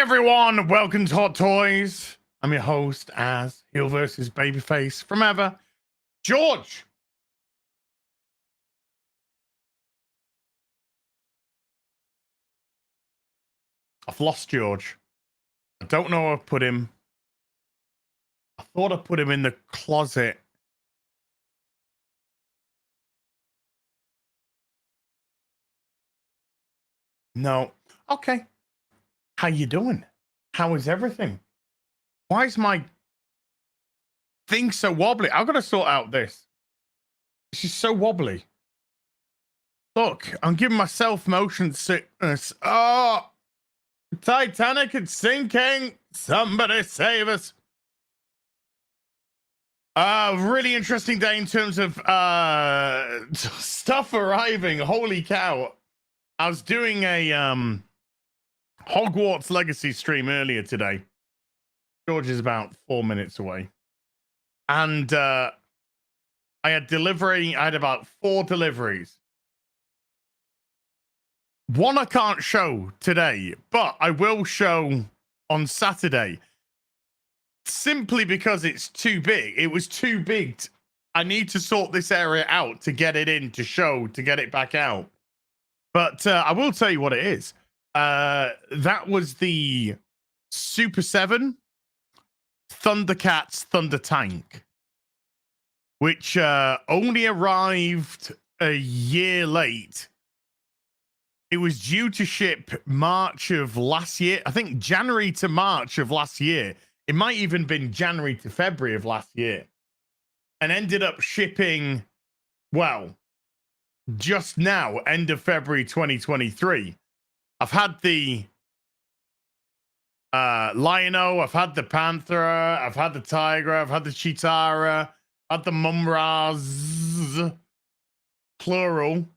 everyone, welcome to Hot Toys. I'm your host as Heel versus Babyface from ever, George. I've lost George. I don't know where I put him. I thought I put him in the closet. No. Okay. How you doing? How is everything? Why is my thing so wobbly? I've got to sort out this. This is so wobbly. Look, I'm giving myself motion sickness. Oh, Titanic is sinking. Somebody save us. Really interesting day in terms of stuff arriving. Holy cow. I was doing a Hogwarts Legacy stream earlier today. George is about 4 minutes away. And I had about 4 deliveries. One I can't show today, but I will show on Saturday. Simply because it's too big. It was too big. I need to sort this area out to get it in to show, to get it back out. But I will tell you what it is. That was the Super 7 Thundercats Thunder Tank, which only arrived a year late. It was due to ship March of last year. I think January to March of last year. It might even been January to February of last year. And ended up shipping, well, just now, end of February 2023. I've had the Lion-O, I've had the Panther, I've had the Tiger, I've had the Chitara, I've had the Mumraz, plural.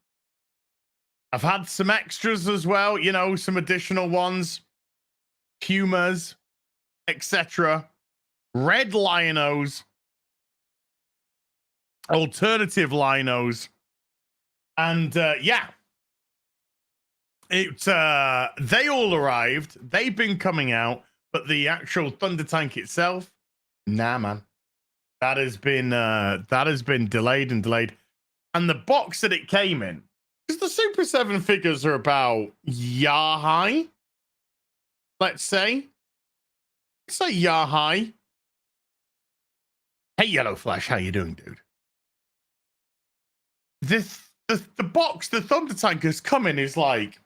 I've had some extras as well, you know, some additional ones. Pumas, etc. Red Lion-Os, alternative Lion-Os, and yeah, they all arrived. They've been coming out, but the actual Thunder Tank itself, nah, man, that has been delayed and delayed. And the box that it came in, because the Super 7 figures are about year high, let's say. Say yeah, hi. Hey, Yellow Flash, how you doing, dude? The box the Thunder Tank has come in is like,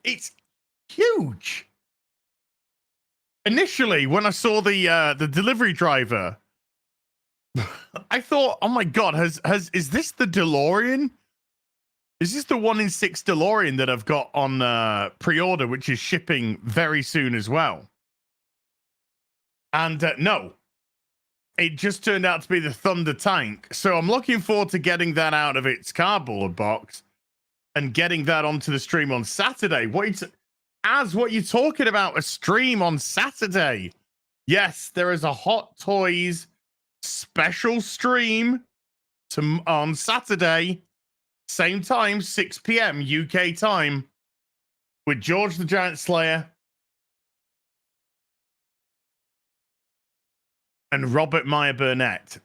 it's huge. Initially, when I saw the delivery driver, I thought, oh my god, is this the DeLorean? Is this the 1-in-6 DeLorean that I've got on pre-order, which is shipping very soon as well? And no, it just turned out to be the Thunder Tank. So I'm looking forward to getting that out of its cardboard box and getting that onto the stream on Saturday. What you're talking about, a stream on Saturday? Yes, there is a Hot Toys special stream on Saturday. Same time, 6 p.m. UK time, with George the Giant Slayer and Robert Meyer Burnett.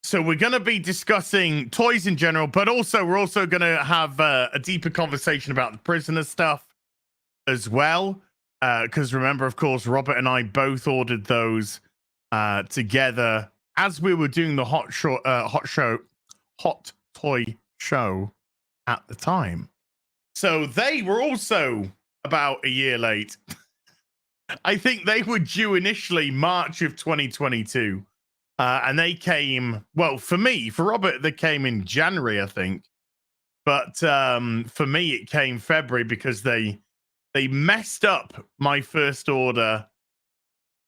So we're going to be discussing toys in general, but also we're also going to have a deeper conversation about the prisoner stuff as well. Because remember, of course, Robert and I both ordered those together as we were doing the hot toy show at the time. So they were also about a year late. I think they were due initially March of 2022. And they came, well, for Robert, they came in January, I think. But for me, it came February because they messed up my first order.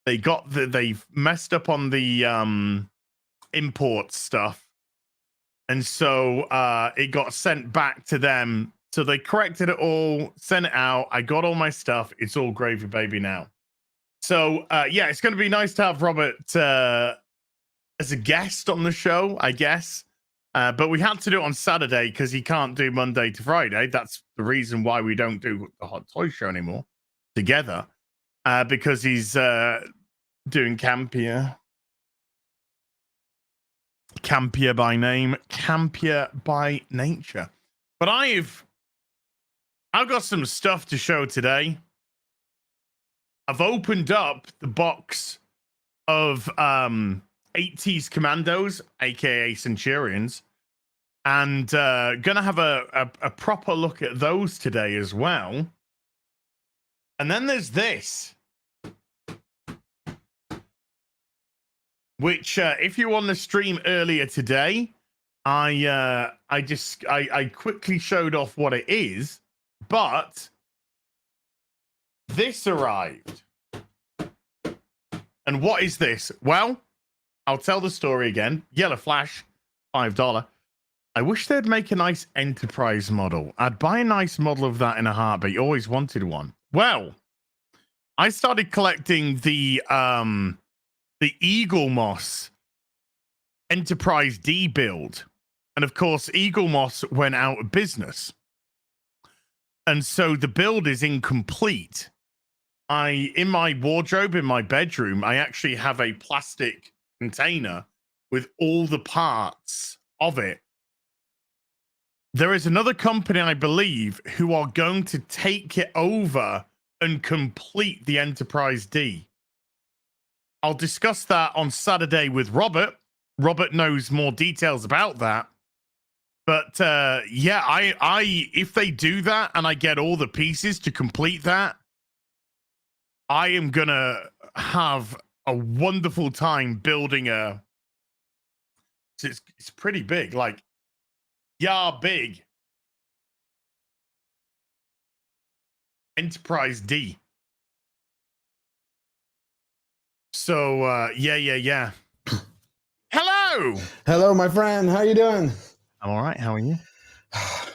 They messed up on the import stuff. And so it got sent back to them. So they corrected it all, sent it out. I got all my stuff. It's all gravy, baby, now. So, yeah, it's going to be nice to have Robert as a guest on the show, I guess. But we had to do it on Saturday because he can't do Monday to Friday. That's the reason why we don't do the Hot Toy Show anymore. together because he's doing Campier by name, Campier by nature. But I've got some stuff to show today. I've opened up the box of 80s Commandos, aka Centurions, and gonna have a proper look at those today as well. And then there's this, which if you were on the stream earlier today, I quickly showed off what it is, but this arrived. And what is this? Well, I'll tell the story again. Yellow Flash, $5. I wish they'd make a nice Enterprise model. I'd buy a nice model of that in a heartbeat. Always wanted one. Well, I started collecting the Eagle Moss Enterprise D build. And of course, Eagle Moss went out of business. And so the build is incomplete. In my wardrobe, in my bedroom, I actually have a plastic container with all the parts of it. There is another company, I believe, who are going to take it over and complete the Enterprise D. I'll discuss that on Saturday with Robert. Robert knows more details about that. But yeah, I if they do that and I get all the pieces to complete that, I am gonna have a wonderful time building a. It's pretty big, like big Enterprise D. So yeah. Hello, my friend. How you doing? I'm all right. How are you?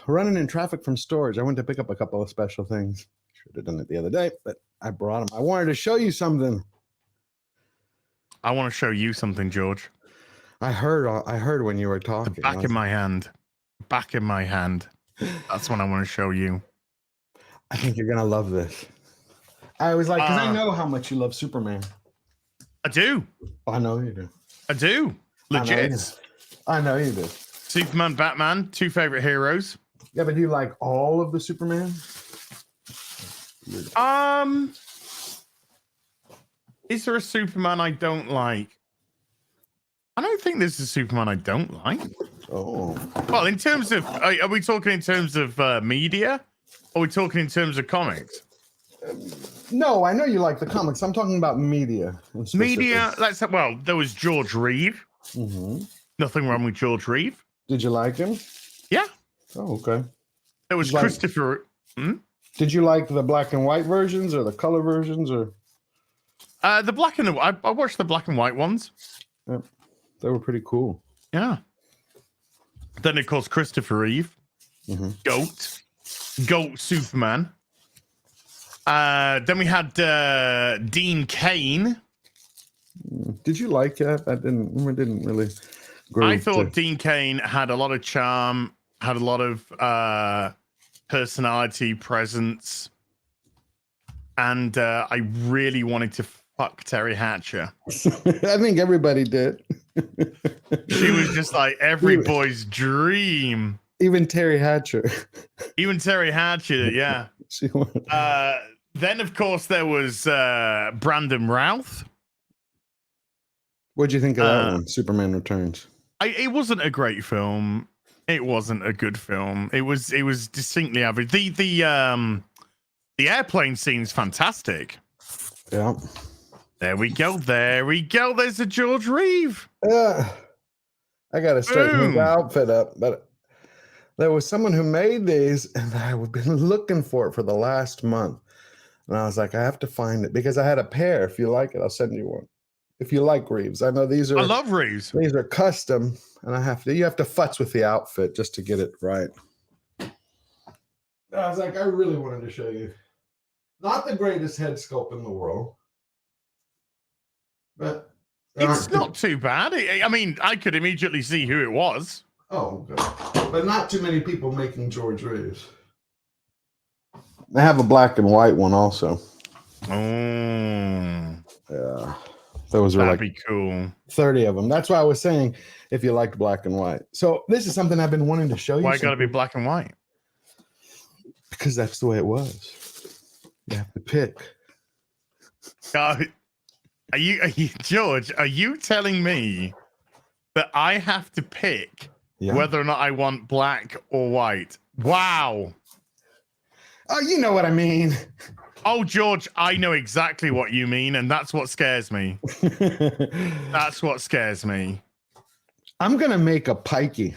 Running in traffic from storage. I went to pick up a couple of special things. Should have done it the other day, but I brought them. I wanted to show you something. I want to show you something, George. I heard when you were talking. The back in my hand. Back in my hand. That's what I want to show you. I think you're gonna love this. I was like, because I know how much you love Superman. I do. I know you do. I do. Legit. I know you do. Superman, Batman, two favorite heroes. Yeah, but do you like all of the Superman? Is there a Superman I don't like? I don't think there's a Superman I don't like. Oh. Well, in terms of, are we talking in terms of media? Or are we talking in terms of comics? No, I know you like the comics. I'm talking about media. Media, there was George Reeve. Mm-hmm. Nothing wrong with George Reeve. Did you like him? Yeah. Oh, okay. There was Christopher. Did you like the black and white versions or the color versions or? The black and white. I watched the black and white ones. Yeah, they were pretty cool. Yeah. Then of course Christopher Reeve, Goat Superman. Then we had Dean Cain. Did you like that? I didn't really. I thought Dean Cain had a lot of charm, had a lot of personality, presence, and I really wanted to fuck Terry Hatcher. I think everybody did. She was just like every boy's dream. Even Terry Hatcher. Yeah. Then, of course, there was Brandon Routh. What'd you think of that one, Superman Returns? It wasn't a great film. It wasn't a good film. It was distinctly average. The airplane scene's fantastic. Yeah. There we go. There's a George Reeve. I gotta straighten his outfit up, but there was someone who made these, and I've been looking for it for the last month. And I was like, I have to find it because I had a pair. If you like it, I'll send you one. If you like Reeves, I know these are. I love Reeves. These are custom, and you have to futz with the outfit just to get it right. I was like, I really wanted to show you. Not the greatest head sculpt in the world, but it's not too bad. I mean, I could immediately see who it was. Oh, good. But not too many people making George Reeves. I have a black and white one also. Oh, Yeah. Those were that'd like be cool. 30 of them. That's why I was saying if you liked black and white. So this is something I've been wanting to show you. Why gotta be black and white? Because that's the way it was. You have to pick. Are you George? Are you telling me that I have to pick whether or not I want black or white? Wow. Oh, you know what I mean. Oh, George, I know exactly what you mean, and that's what scares me. That's what scares me. I'm gonna make a pikey.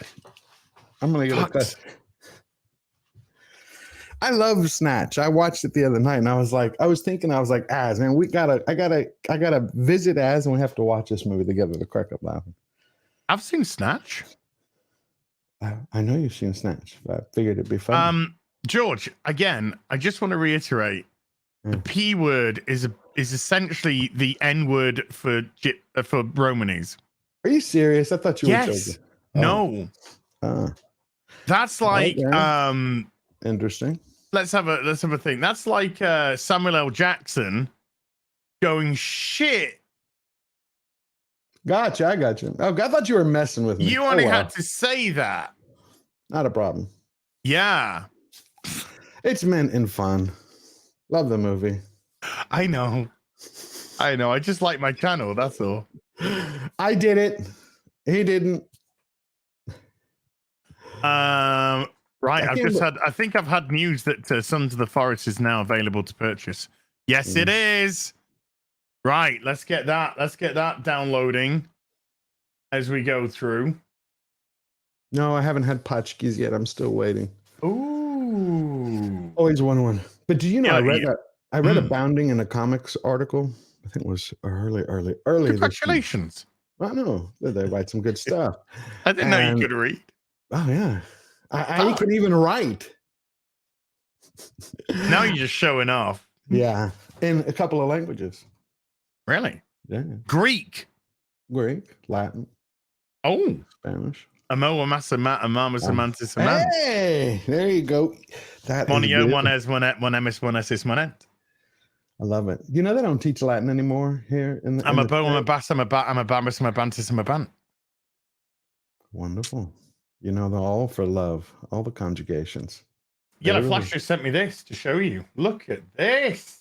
I'm gonna get a cut. I love Snatch. I watched it the other night, and I was like, Az, man, I gotta visit Az, and we have to watch this movie together to crack up laughing. I've seen Snatch. I know you've seen Snatch, but I figured it'd be fun. George, again, I just want to reiterate: the P word is essentially the N word for Romanese. Are you serious? I thought you were joking. No. That's like interesting. Let's have a thing. That's like Samuel L. Jackson going shit. Gotcha, I got you. Oh, I thought you were messing with me. You only had to say that. Not a problem. Yeah. It's meant in fun. Love the movie. I know. I just like my channel. That's all. I did it. He didn't. Right. I think I've had news that Sons of the Forest is now available to purchase. Yes, it is. Right. Let's get that downloading as we go through. No, I haven't had Potchkis yet. I'm still waiting. Ooh. Always one. But do you know, I read Abounding in a comics article. I think it was early. Congratulations. I know. They write some good stuff. I didn't know you could read. Oh, yeah. I can even write. Now you're just showing off. Yeah. In a couple of languages. Really? Yeah. Greek, Latin. Oh. Spanish. Hey, there you go. That Monio, mones, monemis, monesis, monet. I love it. You know they don't teach Latin anymore here in the. I'm a bow, I'm a bass, I'm a bat, I'm a bambus, I'm a bantis, I'm a bant. Wonderful. You know, they're all for love, all the conjugations. Yellow Flash just sent me this to show you. Look at this.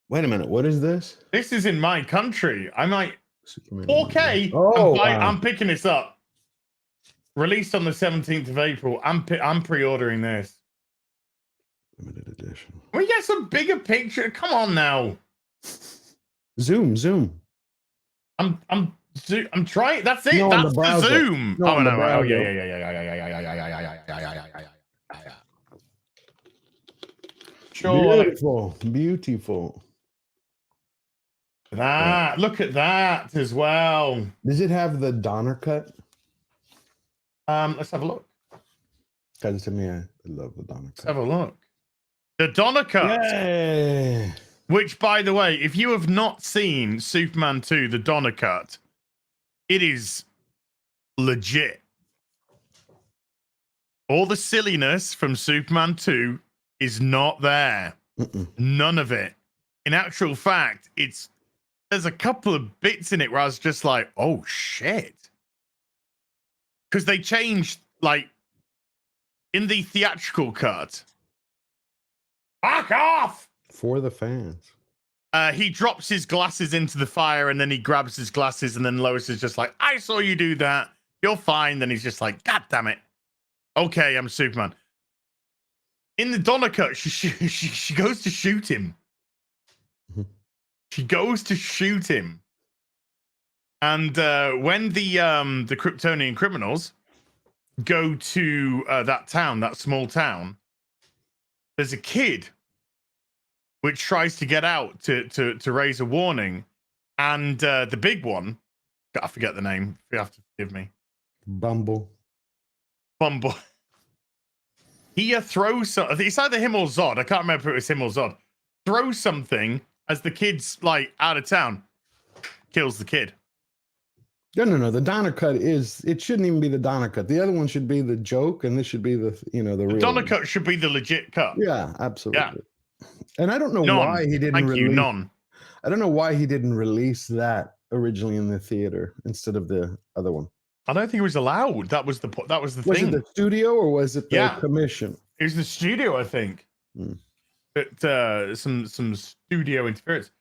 Wait a minute. What is this? This is in my country. I might. Superman. 4K. Oh, I'm picking this up. Released on the 17th of April. I'm pre-ordering this. Limited edition. We get some bigger picture. Come on now. Zoom. I'm trying. That's it. No, that's the zoom. No, oh no. Oh yeah. Sure. Beautiful. That. Look at that as well. Does it have the Donner cut? Let's have a look. Because to me, I love the Donner cut. Let's have a look. The Donner cut. Yay. Which, by the way, if you have not seen Superman 2, the Donner cut, it is legit. All the silliness from Superman 2 is not there. None of it. In actual fact, there's a couple of bits in it where I was just like, oh shit. Because they changed, like, in the theatrical cut. Fuck off! For the fans. He drops his glasses into the fire and then he grabs his glasses and then Lois is just like, I saw you do that. You're fine. Then he's just like, God damn it. Okay, I'm Superman. In the Donner cut, she goes to shoot him. She goes to shoot him. And when the Kryptonian criminals go to that town, that small town, there's a kid which tries to get out to raise a warning. And the big one, I forget the name. You have to forgive me. Bumble. He throws something. It's either him or Zod. I can't remember if it was him or Zod. Throws something as the kid's like out of town. Kills the kid. No. The Donner cut it shouldn't even be the Donner cut. The other one should be the joke, and this should be the real Donner cut should be the legit cut. Yeah, absolutely. Yeah. And I don't know why None. he didn't Thank you. release. None. I don't know why he didn't release that originally in the theater instead of the other one. I don't think it was allowed. That was the Was thing. it the studio or was it the Yeah. commission? It was the studio, I think. Mm. But some studio interference.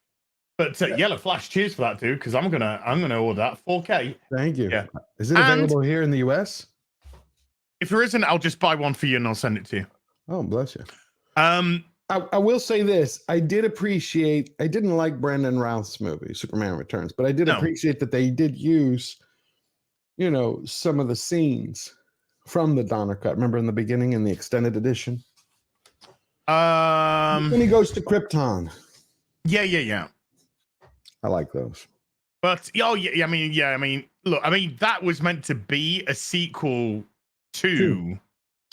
But Yellow Flash, cheers for that, dude. Because I'm gonna order that 4K. Thank you. Yeah. Is it And available here in the US? if there isn't, I'll just buy one for you and I'll send it to you. Oh, bless you. Um, I will say this. I didn't like Brandon Routh's movie, Superman Returns, but I did No. appreciate that they did use, some of the scenes from the Donner cut. Remember in the beginning in the extended edition? When he goes to Krypton. Yeah. I like those. But I mean, look, I mean, that was meant to be a sequel to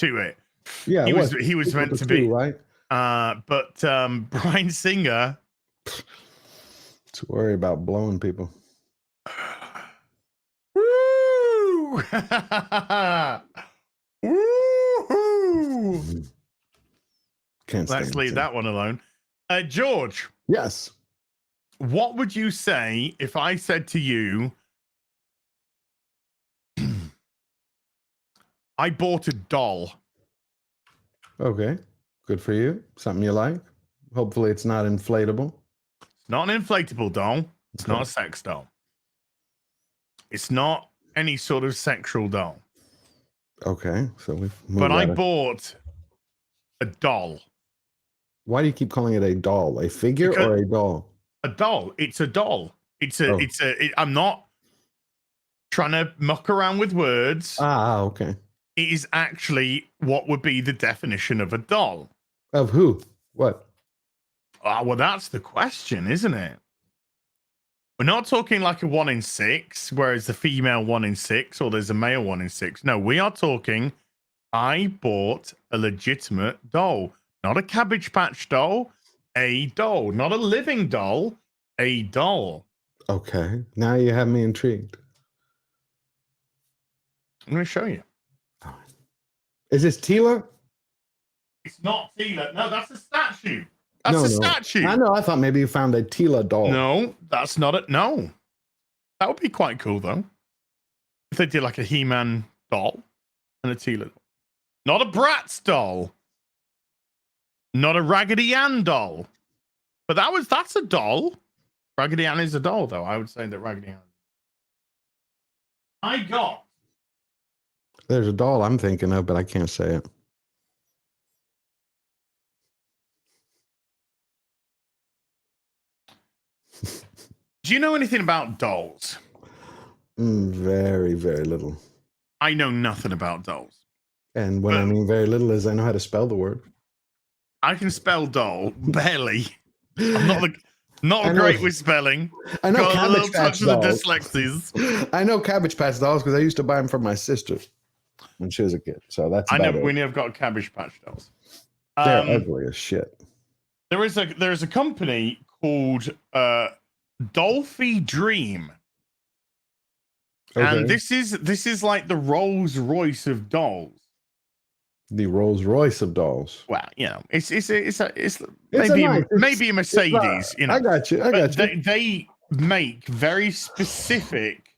it. Yeah, he was meant to be, right? But Bryan Singer. To worry about blowing people. Woo! Woo! Let's leave that one alone. George. Yes. What would you say if I said to you, I bought a doll? Okay. Good for you. Something you like. Hopefully it's not inflatable. It's not an inflatable doll. It's Okay. not a sex doll. It's not any sort of sexual doll. Okay. So I bought a doll. Why do you keep calling it a doll? A figure or a doll? A doll. It's a doll. I'm not trying to muck around with words. Okay. It is actually what would be the definition of a doll. Of who? What? Well, that's the question, isn't it? We're not talking like a 1 in 6, whereas the female 1 in 6, or there's a male 1 in 6. No, we are talking, I bought a legitimate doll. Not a Cabbage Patch doll, a doll. Not a living doll, a doll. Okay. Now you have me intrigued. I'm going to show you. Is this Tila? It's not Tila. No, that's a statue. That's a statue. I know. I thought maybe you found a Tila doll. No, that's not it. No. That would be quite cool, though. If they did like a He-Man doll and a Tila doll. Not a Bratz doll. Not a Raggedy Ann doll. But that's a doll. Raggedy Ann is a doll, though. I would say that Raggedy Ann. I got. There's a doll I'm thinking of, but I can't say it. Do you know anything about dolls? Very, very little. I know nothing about dolls. And when I mean very little is I know how to spell the word. I can spell doll, barely. I'm not great with spelling. I know Got a little Cabbage Patch touch of the dolls. dyslexies. I know Cabbage Patch dolls because I used to buy them for my sister when she was a kid. So that's we never got Cabbage Patch dolls. They're ugly as shit. There's a company called Dolphy Dream. Okay. And this is like the Rolls Royce of dolls. The Rolls Royce of dolls. Well, it's maybe a Mercedes. I got you. They make very specific,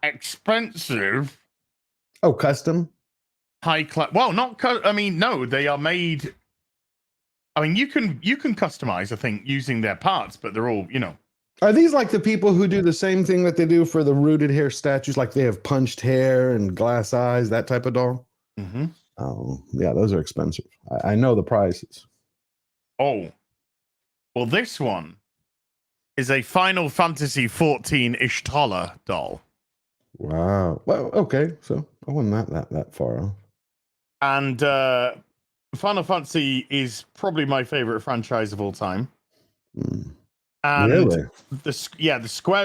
expensive. Oh, custom. High class. Well, no, they are made. I mean, you can customize, I think, using their parts, but they're all, Are these like the people who do the same thing that they do for the rooted hair statues? Like they have punched hair and glass eyes, that type of doll? Mm-hmm. Oh, yeah, those are expensive. I know the prices. Oh, well, this one is a Final Fantasy 14 Ishtala doll. Wow. Well, okay, so I wasn't that far off. And Final Fantasy is probably my favorite franchise of all time. Mm. And really? the Square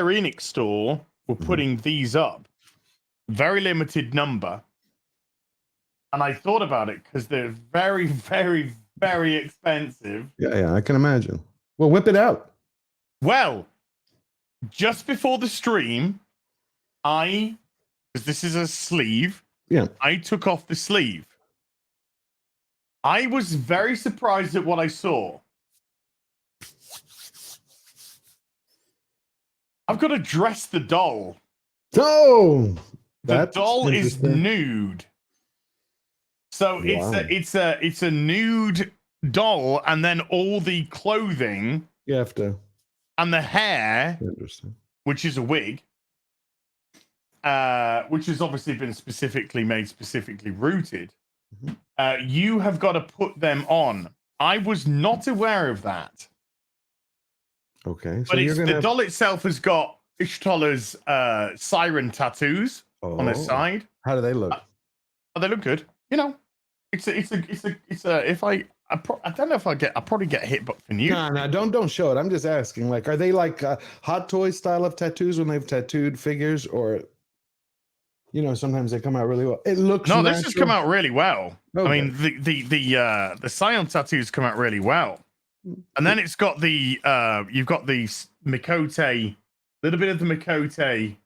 Enix store were putting these up, very limited number. And I thought about it because they're very, very, very expensive. Yeah, I can imagine. Well, whip it out. Well, just before the stream, because this is a sleeve, yeah, I took off the sleeve. I was very surprised at what I saw. I've got to dress the doll. Oh, The that's doll is interesting. nude. So Wow. it's a nude doll, and then all the clothing You have to. and the hair, Interesting. which is a wig, which has obviously been specifically rooted. You have got to put them on. I was not aware of that. Okay, so But you're the gonna. doll itself has got Ishtoler's siren tattoos on its Oh, side. how do they look? Oh, they look good. You know, it's a. If I don't know if I'll probably get hit, but for you. No, don't show it. I'm just asking. Like, are they like Hot Toys style of tattoos when they've tattooed figures, or sometimes they come out really well. It looks No, natural. this has come out really well. Okay. I mean, the Scion tattoos come out really well, and then it's got the you've got the Mikote, little bit of the Mikote,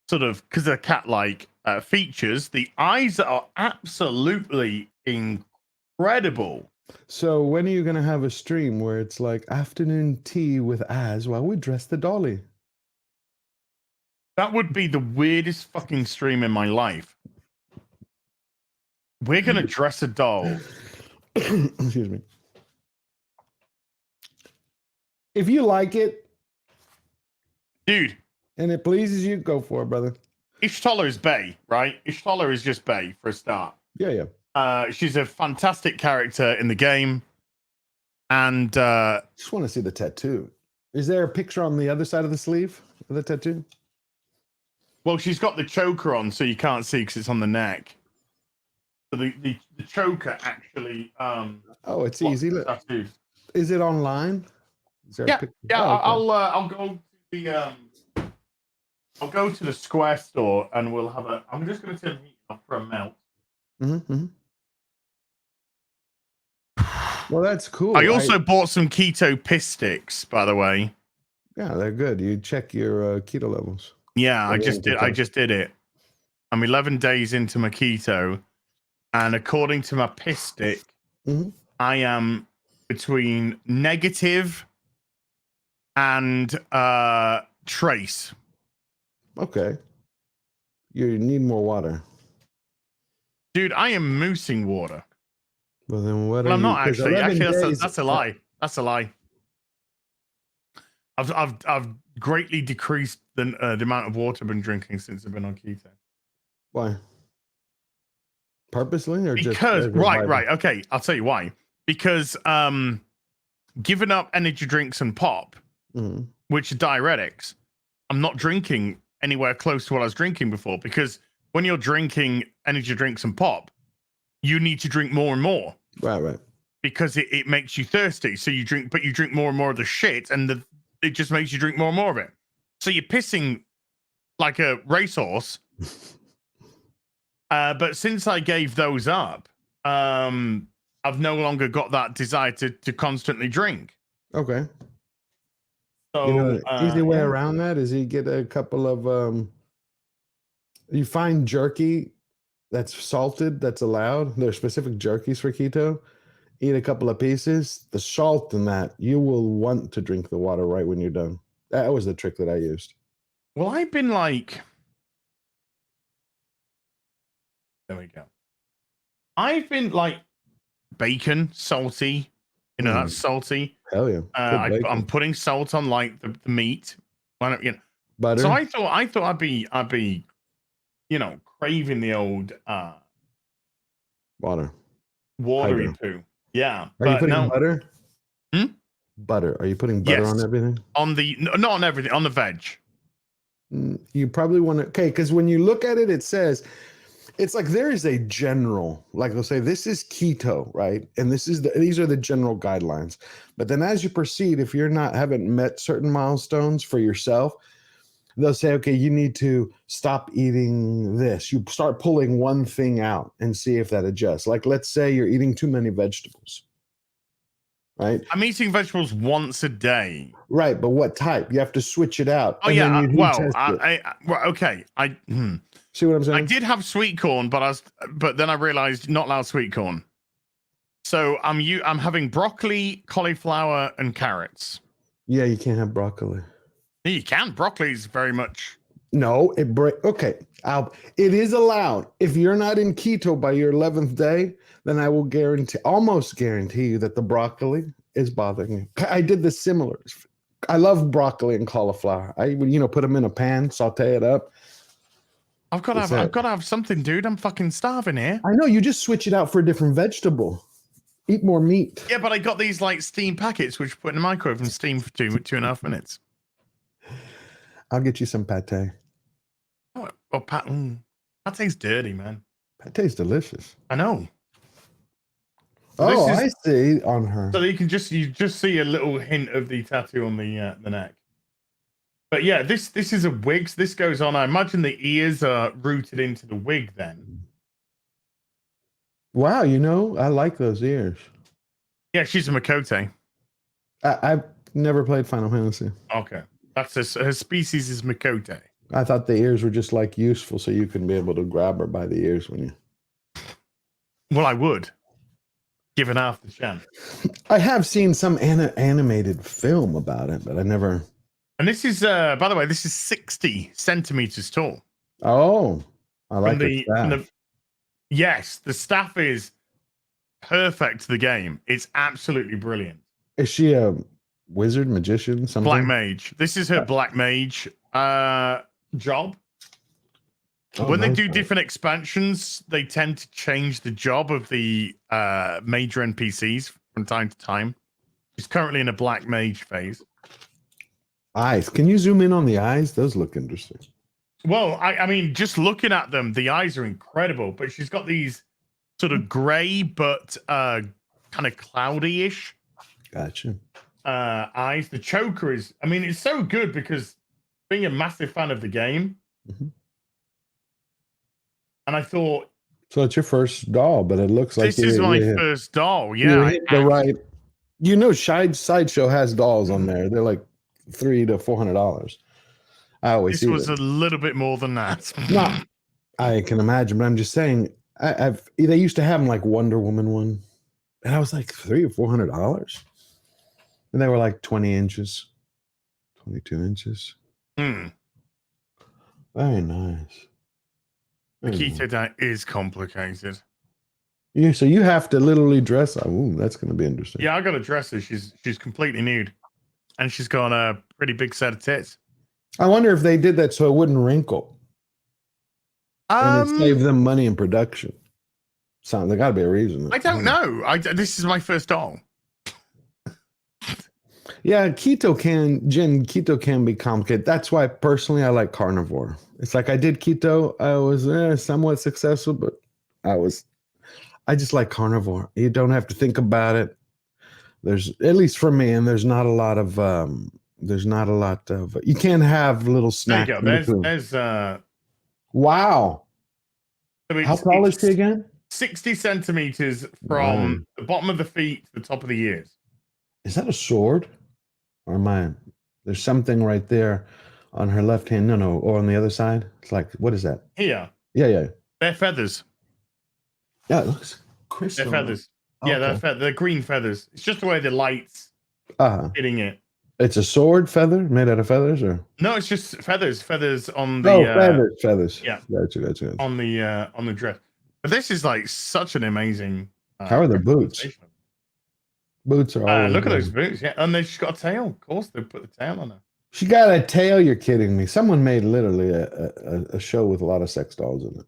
sort of because they're cat-like features. The eyes are absolutely incredible. So when are you gonna have a stream where it's like afternoon tea with Az while we dress the dolly? That would be the weirdest fucking stream in my life. We're gonna dress a doll. Excuse me. If you like it, Dude, and it pleases you, go for it, brother. Ishtola is Bay, right? Ishtola is just Bay for a start. Yeah. She's a fantastic character in the game. And Just want to see the tattoo. Is there a picture on the other side of the sleeve of the tattoo? well, she's got the choker on, so you can't see because it's on the neck. So the choker actually Oh, it's easy. Look. tattooed. Is it online? Is there a picture? Yeah, Oh, okay. I'll go to the I'll go to the Square store and we'll have a. I'm just going to turn the heat off for a melt. Mm-hmm. Well, that's cool. I also bought some keto piss sticks, by the way. Yeah, they're good. You check your keto levels. Yeah, I just did it. I'm 11 days into my keto, and according to my piss stick, I am between negative and trace. Okay. You need more water. Dude, I am moosing water. Well, then what? Well, I'm not actually. Actually, that's a lie. That's a lie. I've greatly decreased the amount of water I've been drinking since I've been on keto. Why? Purposely or because just right. Okay, I'll tell you why. Because giving up energy drinks and pop, which are diuretics, I'm not drinking anywhere close to what I was drinking before. Because when you're drinking energy drinks and pop, you need to drink more and more. Right. Because it makes you thirsty. So you drink more and more of the shit, and it just makes you drink more and more of it. So you're pissing like a racehorse. But since I gave those up, I've no longer got that desire to constantly drink. Okay. So easy way around that is you get a couple of you find jerky that's salted, that's allowed. There are specific jerkies for keto. Eat a couple of pieces. The salt in that, you will want to drink the water right when you're done. That was the trick that I used. Well, I've been like, there we go. I've been like bacon, salty. You know, that's salty. Hell yeah. I'm putting salt on like the meat. Butter. So I thought I'd be, craving the old watery poo. Yeah. Are you putting butter? Butter. Are you putting butter on everything? Not on everything, on the veg. You probably want to, because when you look at it, it says, it's like there is a general, like they'll say, this is keto, right? And these are the general guidelines. But then as you proceed, if you're haven't met certain milestones for yourself, they'll say, okay, you need to stop eating this. You start pulling one thing out and see if that adjusts. Like, let's say you're eating too many vegetables, right? I'm eating vegetables once a day. Right, but what type? You have to switch it out. Oh, yeah. See what I'm saying? I did have sweet corn, but then I realized not allowed sweet corn. So I'm having broccoli, cauliflower, and carrots. Yeah, you can't have broccoli. You can. Broccoli is very much. No, okay. It is allowed. If you're not in keto by your 11th day, then I will almost guarantee you that the broccoli is bothering you. I did this similar. I love broccoli and cauliflower. I would, put them in a pan, saute it up. I've got to have something, dude. I'm fucking starving here. I know, you just switch it out for a different vegetable. Eat more meat. Yeah, but I got these like steam packets, which you put in the microwave and steam for 2.5 minutes. I'll get you some pate. Oh, pate's dirty, man. Pate's delicious. I know. So I see on her. So you just see a little hint of the tattoo on the neck. But yeah, this is a wig. So this goes on. I imagine the ears are rooted into the wig then. Wow, I like those ears. Yeah, she's a Makote. I've never played Final Fantasy. Okay. That's her species is Makote. I thought the ears were just like useful so you can be able to grab her by the ears when you. Well, I would. Given half the chance. I have seen some animated film about it, but I never. And this is, by the way, this is 60 centimeters tall. Oh, I like the staff. Yes, the staff is perfect to the game. It's absolutely brilliant. Is she a wizard, magician, something? Black mage. This is her black mage job. When they do different expansions, they tend to change the job of the major NPCs from time to time. She's currently in a black mage phase. Eyes. Can you zoom in on the eyes? Those look interesting. Well, I mean, just looking at them, the eyes are incredible, but she's got these sort of gray but kind of cloudy-ish Gotcha. Eyes. The choker is, I mean, it's so good because being a massive fan of the game, and I thought, so it's your first doll, but it looks like this is my first doll. Yeah, Sideshow has dolls on there. They're like $300 to $400. I always this was a little bit more than that. No, I can imagine, but I'm just saying, they used to have them like Wonder Woman one, and I was like $300 or $400, and they were like 20 inches, 22 inches. Very nice. The keto diet is complicated. Yeah, so you have to literally dress her. Ooh, that's going to be interesting. Yeah, I got to dress her. She's completely nude, and she's got a pretty big set of tits. I wonder if they did that so it wouldn't wrinkle, and it saved them money in production. So there got to be a reason. I don't know. This is my first doll. Yeah, keto can be complicated. That's why personally I like carnivore. It's like I did keto. I was somewhat successful, but I just like carnivore. You don't have to think about it. There's, at least for me, and there's not a lot of you can't have little snacks. There you go. There's wow. So how tall is she again? 60 centimeters from the bottom of the feet to the top of the ears. Is that a sword? Or there's something right there on her left hand. No, or on the other side. It's like, what is that? Here. Yeah. They're feathers. Yeah, it looks crystal. They're feathers. Okay. Yeah, they're green feathers. It's just the way the light's hitting it. It's a sword feather made out of feathers, or no? It's just feathers. Feathers on the feathers. Yeah, gotcha. On the dress. But this is like such an amazing. How are the boots? Boots are always look at those boots, yeah, and she's got a tail. Of course, they put the tail on her. She got a tail. You're kidding me? Someone made literally a show with a lot of sex dolls in it.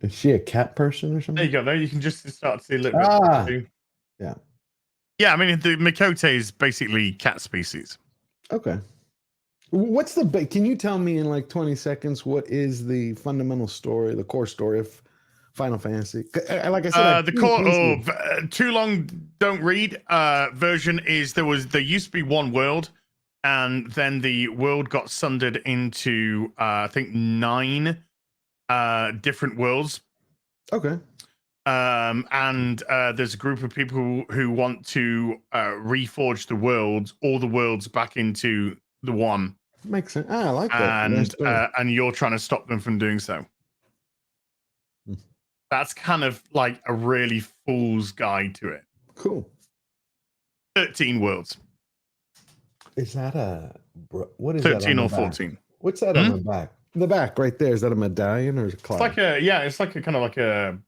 Is she a cat person or something? There you go. There you can just start to see a little bit. Yeah. I mean, the Makote is basically cat species. Okay. Can you tell me in like 20 seconds what is the fundamental story, the core story of Final Fantasy? Like I said, the core of Too Long Don't Read version is there used to be one world, and then the world got sundered into I think 9 different worlds. Okay. And there's a group of people who want to reforge the world, all the worlds back into the one. Makes sense. I like that. Nice And you're trying to stop them from doing so. That's kind of like a really fool's guide to it. Cool. 13 worlds. Is that what is 13 that on or the back? 14? What's that on the back? The back right there. Is that a medallion or is it cloud? It's like it's like a kind of like a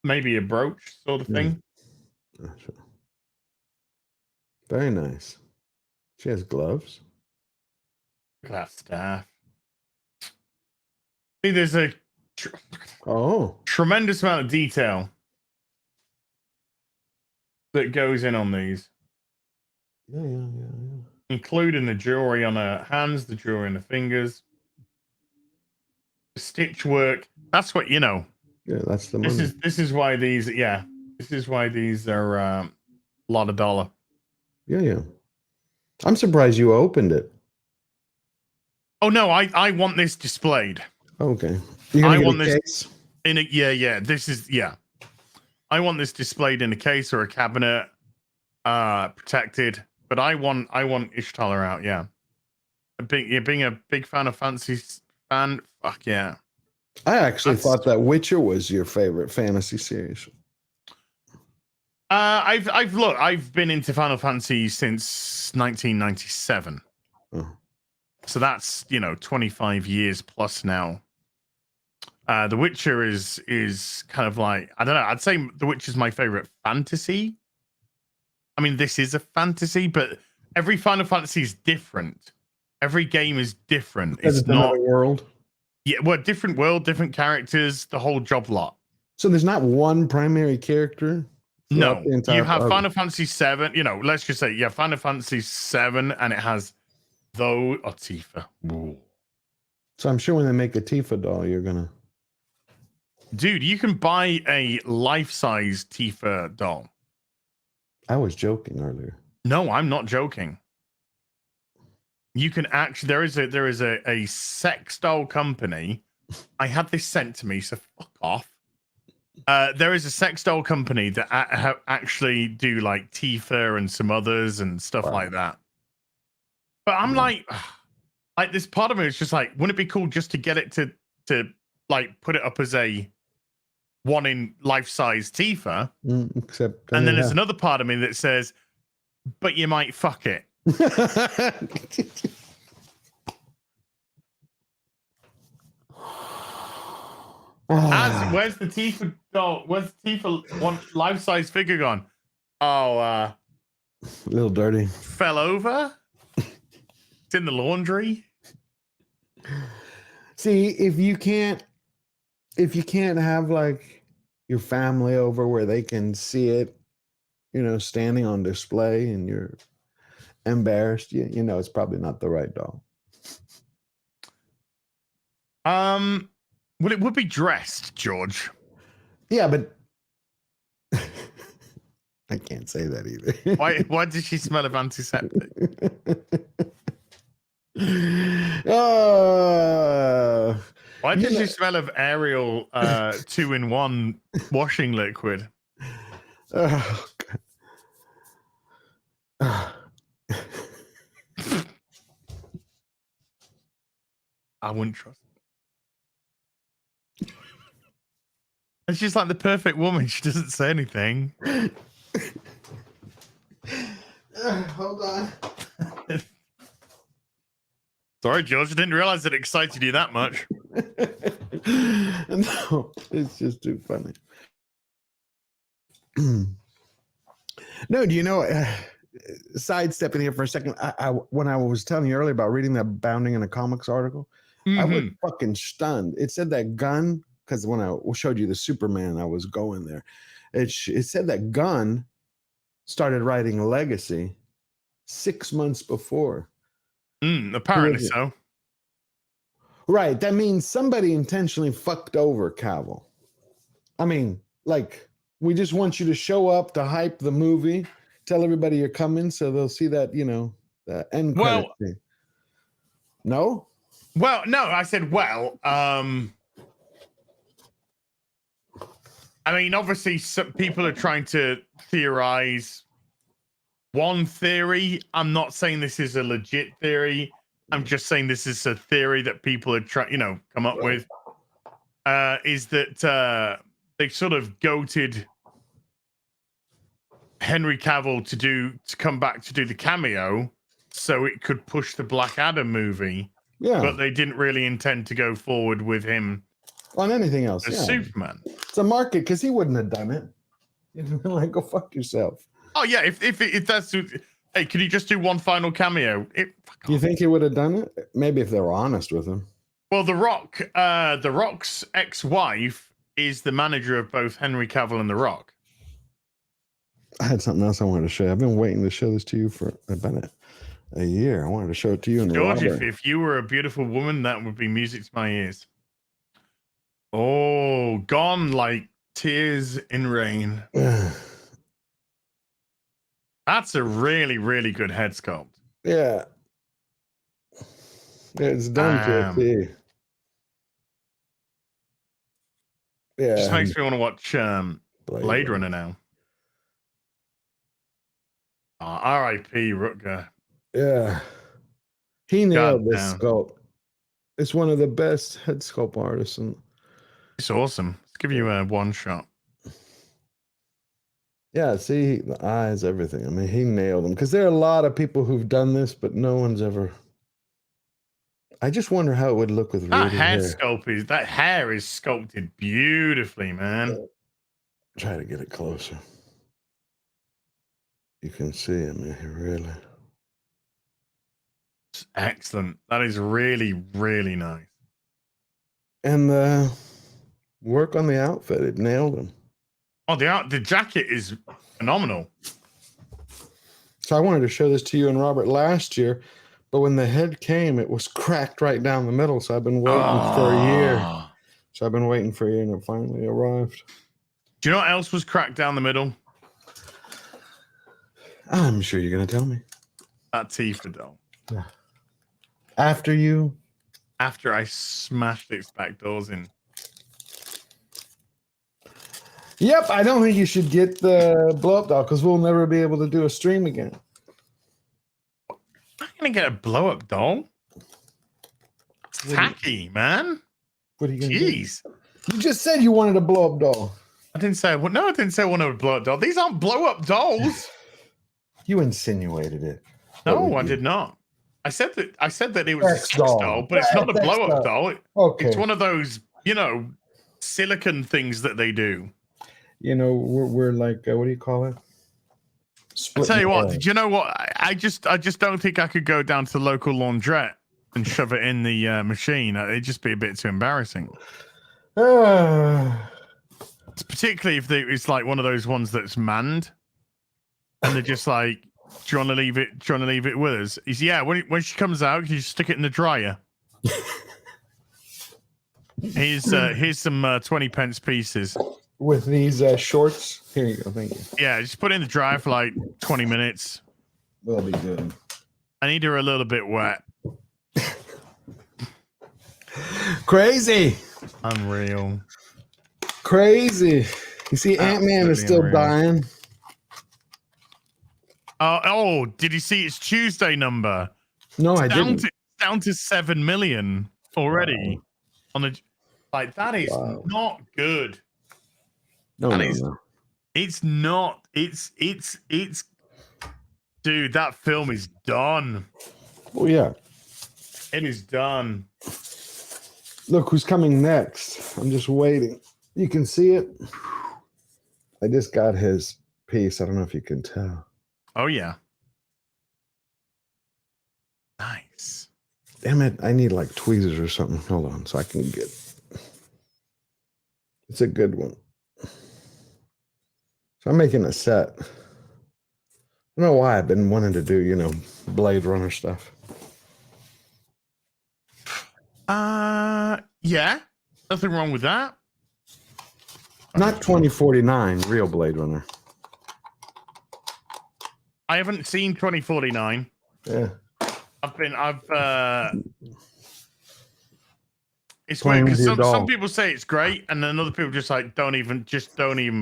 maybe a brooch sort of thing. Very nice. She has gloves. Look at that staff. See, there's a tremendous amount of detail that goes in on these. Yeah. Including the jewelry on her hands, the jewelry on the fingers, the stitch work. That's what Yeah, that's the money. This is why these. Yeah, this is why these are a lot of dollar. Yeah. I'm surprised you opened it. Oh no, I want this displayed. Okay. I want this case? In a This is I want this displayed in a case or a cabinet, protected. But I want Ishtar out. Yeah, being a big fan of fantasy fan. Fuck yeah. I actually thought that Witcher was your favorite fantasy series. I've been into Final Fantasy since 1997. So that's 25 years plus now. The Witcher is kind of like, I don't know, I'd say The Witcher is my favorite fantasy. I mean, this is a fantasy, but every Final Fantasy is different. Every game is different. It's not another world. Yeah, well, different world, different characters, the whole job lot. So there's not one primary character. No, you have Final Fantasy 7. Let's just say Final Fantasy 7, and it has Tifa. Ooh. So I'm sure when they make a Tifa doll, you're gonna. Dude, you can buy a life-size Tifa doll. I was joking earlier. No, I'm not joking. You can actually there is a sex doll company. I had this sent to me, so fuck off. There is a sex doll company that actually do like Tifa and some others and stuff like that. But I'm like this part of me is just like, wouldn't it be cool just to get it to like put it up as a one in life-size Tifa? Except, and then there's another part of me that says, but you might fuck it. Where's the Tifa doll? Where's the Tifa one life-size figure gone? Oh, a little dirty. Fell over. It's in the laundry. See, if you can't have like your family over where they can see it, standing on display, and you're embarrassed, it's probably not the right doll. Well, it would be dressed, George. Yeah, but I can't say that either. Why did she smell of antiseptic? Why did she smell of Ariel 2-in-1 washing liquid? Oh, God. I wouldn't trust her. And she's like the perfect woman. She doesn't say anything. Hold on. Sorry, George. I didn't realize it excited you that much. No, it's just too funny. No, do you know, sidestepping here for a second, I when I was telling you earlier about reading that Bounding in a Comics article, I was fucking stunned. It said that Gunn, because when I showed you the Superman, I was going there. It said that Gunn started writing Legacy 6 months before. Apparently so. Right. That means somebody intentionally fucked over Cavill. I mean, like, we just want you to show up to hype the movie, tell everybody you're coming so they'll see that, the end credit thing. No? Well, no, I said, I mean, obviously, some people are trying to theorize one theory. I'm not saying this is a legit theory. I'm just saying this is a theory that people are trying, come up with. Is that they sort of goated Henry Cavill to come back to do the cameo, so it could push the Black Adam movie. Yeah. But they didn't really intend to go forward with him On anything else. as Yeah. Superman. It's a market because he wouldn't have done it. Like, go fuck yourself. Oh yeah, if that's hey, can you just do one final cameo? You think he would have done it? Maybe if they were honest with him. Well, The Rock's ex-wife is the manager of both Henry Cavill and The Rock. I had something else I wanted to show you. I've been waiting to show this to you for about a year. I wanted to show it to you and George, Robert. if you were a beautiful woman, that would be music to my ears. Oh, gone like tears in rain. That's a really, really good head sculpt. Yeah. It's done to a T. Yeah. Just makes me want to watch Blade Runner now. R.I.P. Rutger. Yeah. He nailed this sculpt. It's one of the best head sculpt artists. It's awesome. Let's give you a one shot. Yeah, see, the eyes, everything. I mean, he nailed them. Because there are a lot of people who've done this, but no one's ever... I just wonder how it would look with that hair sculpt that hair is sculpted beautifully, man. Yeah. Try to get it closer. You can see it, man. Really. It's excellent. That is really, really nice. And the work on the outfit, it nailed him. Oh, the jacket is phenomenal. So I wanted to show this to you and Robert last year, but when the head came, it was cracked right down the middle. So I've been waiting for a year. So I've been waiting for a year, and it finally arrived. Do you know what else was cracked down the middle? I'm sure you're going to tell me. That Tifa doll. Yeah. After I smashed its back doors in. Yep, I don't think you should get the blow up doll because we'll never be able to do a stream again. I'm gonna get a blow up doll. It's tacky, man. What are you gonna do? You just said you wanted a blow up doll. I didn't say I wanted a blow up doll. These aren't blow up dolls. You insinuated it. No, I did not. I said that it was a sex doll, but it's not a blow up doll. Okay. It's one of those, silicon things that they do. We're like, what do you call it? I tell you what, did you know what? I just don't think I could go down to the local laundrette and shove it in the machine. It'd just be a bit too embarrassing. Particularly if it's like one of those ones that's manned, and they're just like, "Do you want to leave it? Do you want to leave it with us?" He's when she comes out, can you just stick it in the dryer? Here's some 20p pieces. With these shorts. Here you go. Thank you. Yeah, just put it in the dryer for like 20 minutes. That'll be good. I need her a little bit wet. Crazy. Unreal. Crazy. You see, Ant-Man is still dying. Oh, did you see its Tuesday number? No, I didn't. Down to 7 million already. Wow. That is not good. No. It's not. It's dude, that film is done. Oh yeah. It is done. Look who's coming next. I'm just waiting. You can see it. I just got his piece. I don't know if you can tell. Oh yeah. Nice. Damn it. I need like tweezers or something. Hold on so I can get. It's a good one. So I'm making a set. I don't know why I've been wanting to do, Blade Runner stuff. Yeah. Nothing wrong with that. Not 2049, real Blade Runner. I haven't seen 2049. Yeah. It's weird Playing with because your some doll. people say it's great, and then other people just like don't even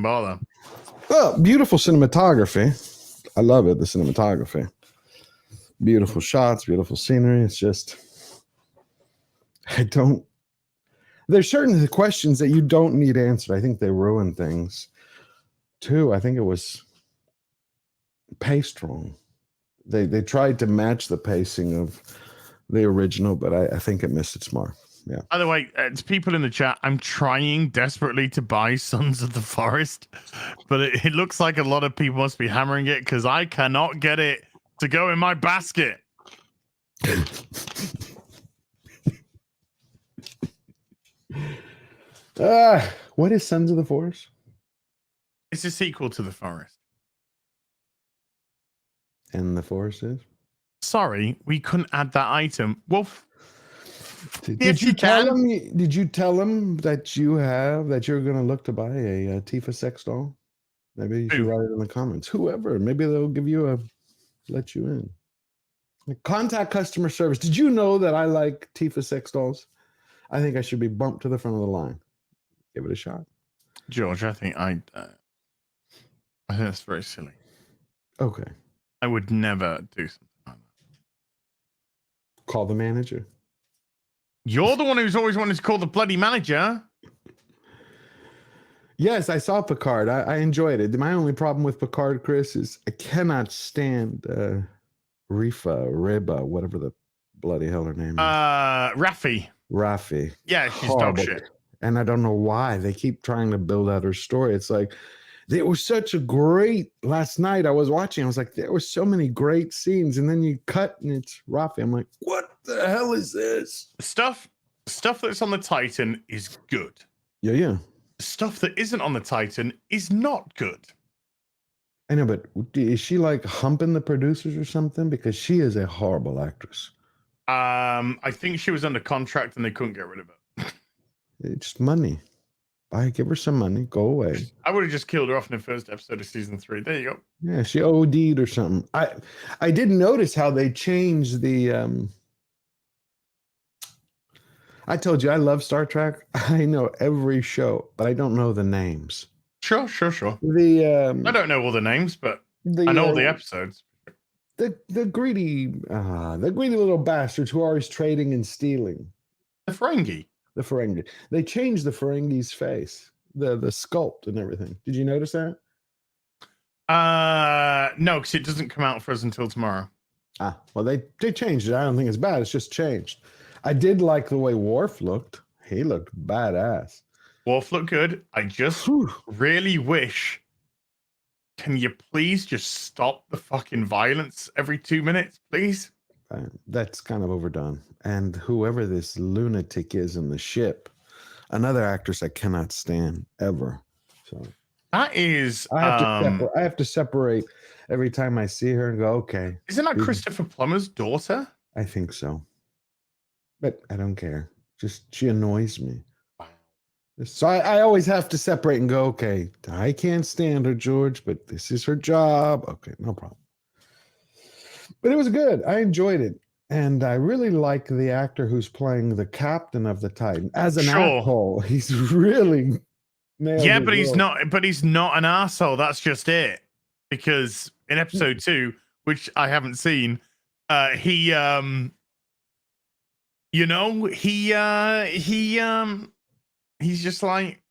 bother. Well, beautiful cinematography. I love it. The cinematography, beautiful shots, beautiful scenery. It's just, I don't. There's certain questions that you don't need answered. I think they ruin things. Too, I think it was paced wrong. They tried to match the pacing of the original, but I think it missed its mark. Yeah. By the way, it's people in the chat. I'm trying desperately to buy Sons of the Forest, but it looks like a lot of people must be hammering it because I cannot get it to go in my basket. What is Sons of the Forest? It's a sequel to The Forest. And the forest is? Sorry, we couldn't add that item. Well, Did you tell him? Did you tell him that you're going to look to buy a Tifa sex doll? Maybe you should write it in the comments. Whoever, maybe they'll give you let you in. Contact customer service. Did you know that I like Tifa sex dolls? I think I should be bumped to the front of the line. Give it a shot. George, I think that's very silly. Okay. I would never do something like that. Call the manager. You're the one who's always wanted to call the bloody manager. Yes, I saw Picard. I enjoyed it. My only problem with Picard, Chris, is I cannot stand Riba, whatever the bloody hell her name is. Raffi. Yeah, she's horrible. dog shit. And I don't know why. They keep trying to build out her story. It's like, it was such a great, last night I was watching, I was like, there were so many great scenes. And then you cut and it's Raffi. I'm like, what the hell is this? Stuff that's on the Titan is good. Yeah. Stuff that isn't on the Titan is not good. I know, but is she like humping the producers or something? Because she is a horrible actress. I think she was under contract and they couldn't get rid of it. It's money. Give her some money. Go away. I would have just killed her off in the first episode of season 3. There you go. Yeah, she OD'd or something. I didn't notice how they changed the. I told you I love Star Trek. I know every show, but I don't know the names. Sure. I don't know all the names, but I know all the episodes. The greedy little bastards who are always trading and stealing. The Ferengi. They changed the Ferengi's face, the sculpt and everything. Did you notice that? No, because it doesn't come out for us until tomorrow. Well, they changed it. I don't think it's bad. It's just changed. I did like the way Worf looked. He looked badass. Worf looked good. I just really wish. Can you please just stop the fucking violence every 2 minutes, please? That's kind of overdone. And whoever this lunatic is in the ship, another actress I cannot stand ever. So that is. I have to separate every time I see her and go, okay. Isn't that Christopher Plummer's daughter? I think so. But I don't care. Just she annoys me. So I always have to separate and go, okay, I can't stand her, George, but this is her job. Okay, no problem. But it was good. I enjoyed it. And I really like the actor who's playing the captain of the Titan as an asshole. He's really nailed but he's not an asshole. That's just it. Because in episode 2, which I haven't seen, he's just like,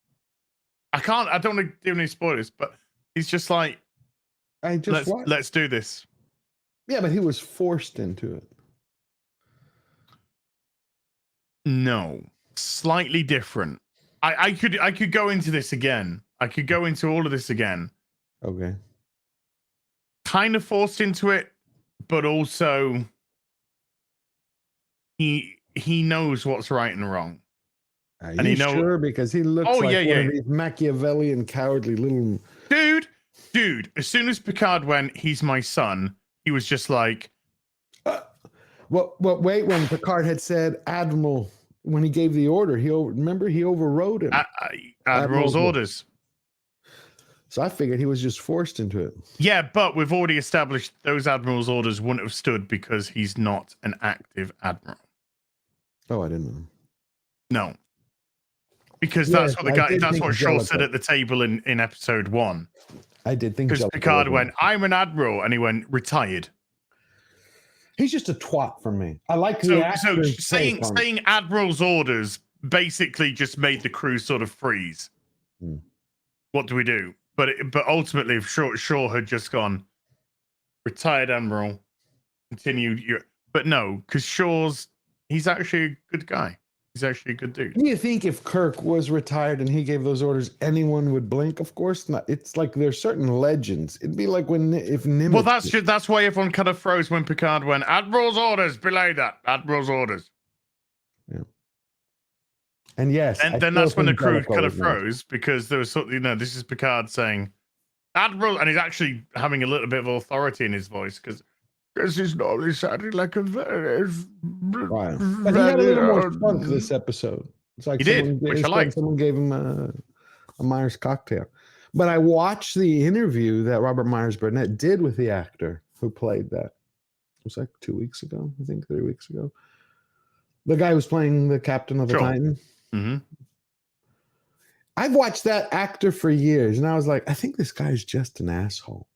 I don't want to do any spoilers, but he's just like, let's do this. Yeah, but he was forced into it. No, slightly different. I could go into this again. I could go into all of this again. Okay. Kind of forced into it, but also he knows what's right and wrong. And he sure? Because he looks like one of these Machiavellian, cowardly little dude. As soon as Picard went, "He's my son," he was just like, wait, when Picard had said Admiral, when he gave the order, he overrode him. Admiral's orders. So I figured he was just forced into it. Yeah, but we've already established those Admiral's orders wouldn't have stood because he's not an active admiral. Oh, I didn't know. No, because Yes, that's what the I guy. did That's think what Shaw said Jellicoe. at the table in episode 1. I did think Because Jellicoe Picard was went, "I'm an admiral," and he went, "Retired." He's just a twat for me. I like the So actor's take on it. saying admiral's orders basically just made the crew sort of freeze. Hmm. What do we do? But ultimately, if Shaw had just gone, "Retired admiral, continued your," but no, because he's actually a good guy. He's actually a good dude. Do you think if Kirk was retired and he gave those orders, anyone would blink? Of course not. It's like there's certain legends. It'd be like if Nimitz. Well, that's why everyone kind of froze when Picard went, "Admiral's orders, belay that. Admiral's orders." Yeah. And yes, And then that's when the crew kind of froze because there was sort of, this is Picard saying, "Admiral," and he's actually having a little bit of authority in his voice because he's normally sounding like a very, Right. But he had a little more spunk this episode. It's like he did, which I liked. Someone gave him a Myers cocktail. But I watched the interview that Robert Myers Burnett did with the actor who played that. It was like 2 weeks ago, I think 3 weeks ago. The guy who's playing the captain of the Titan. Mm-hmm. I've watched that actor for years, and I was like, I think this guy's just an asshole.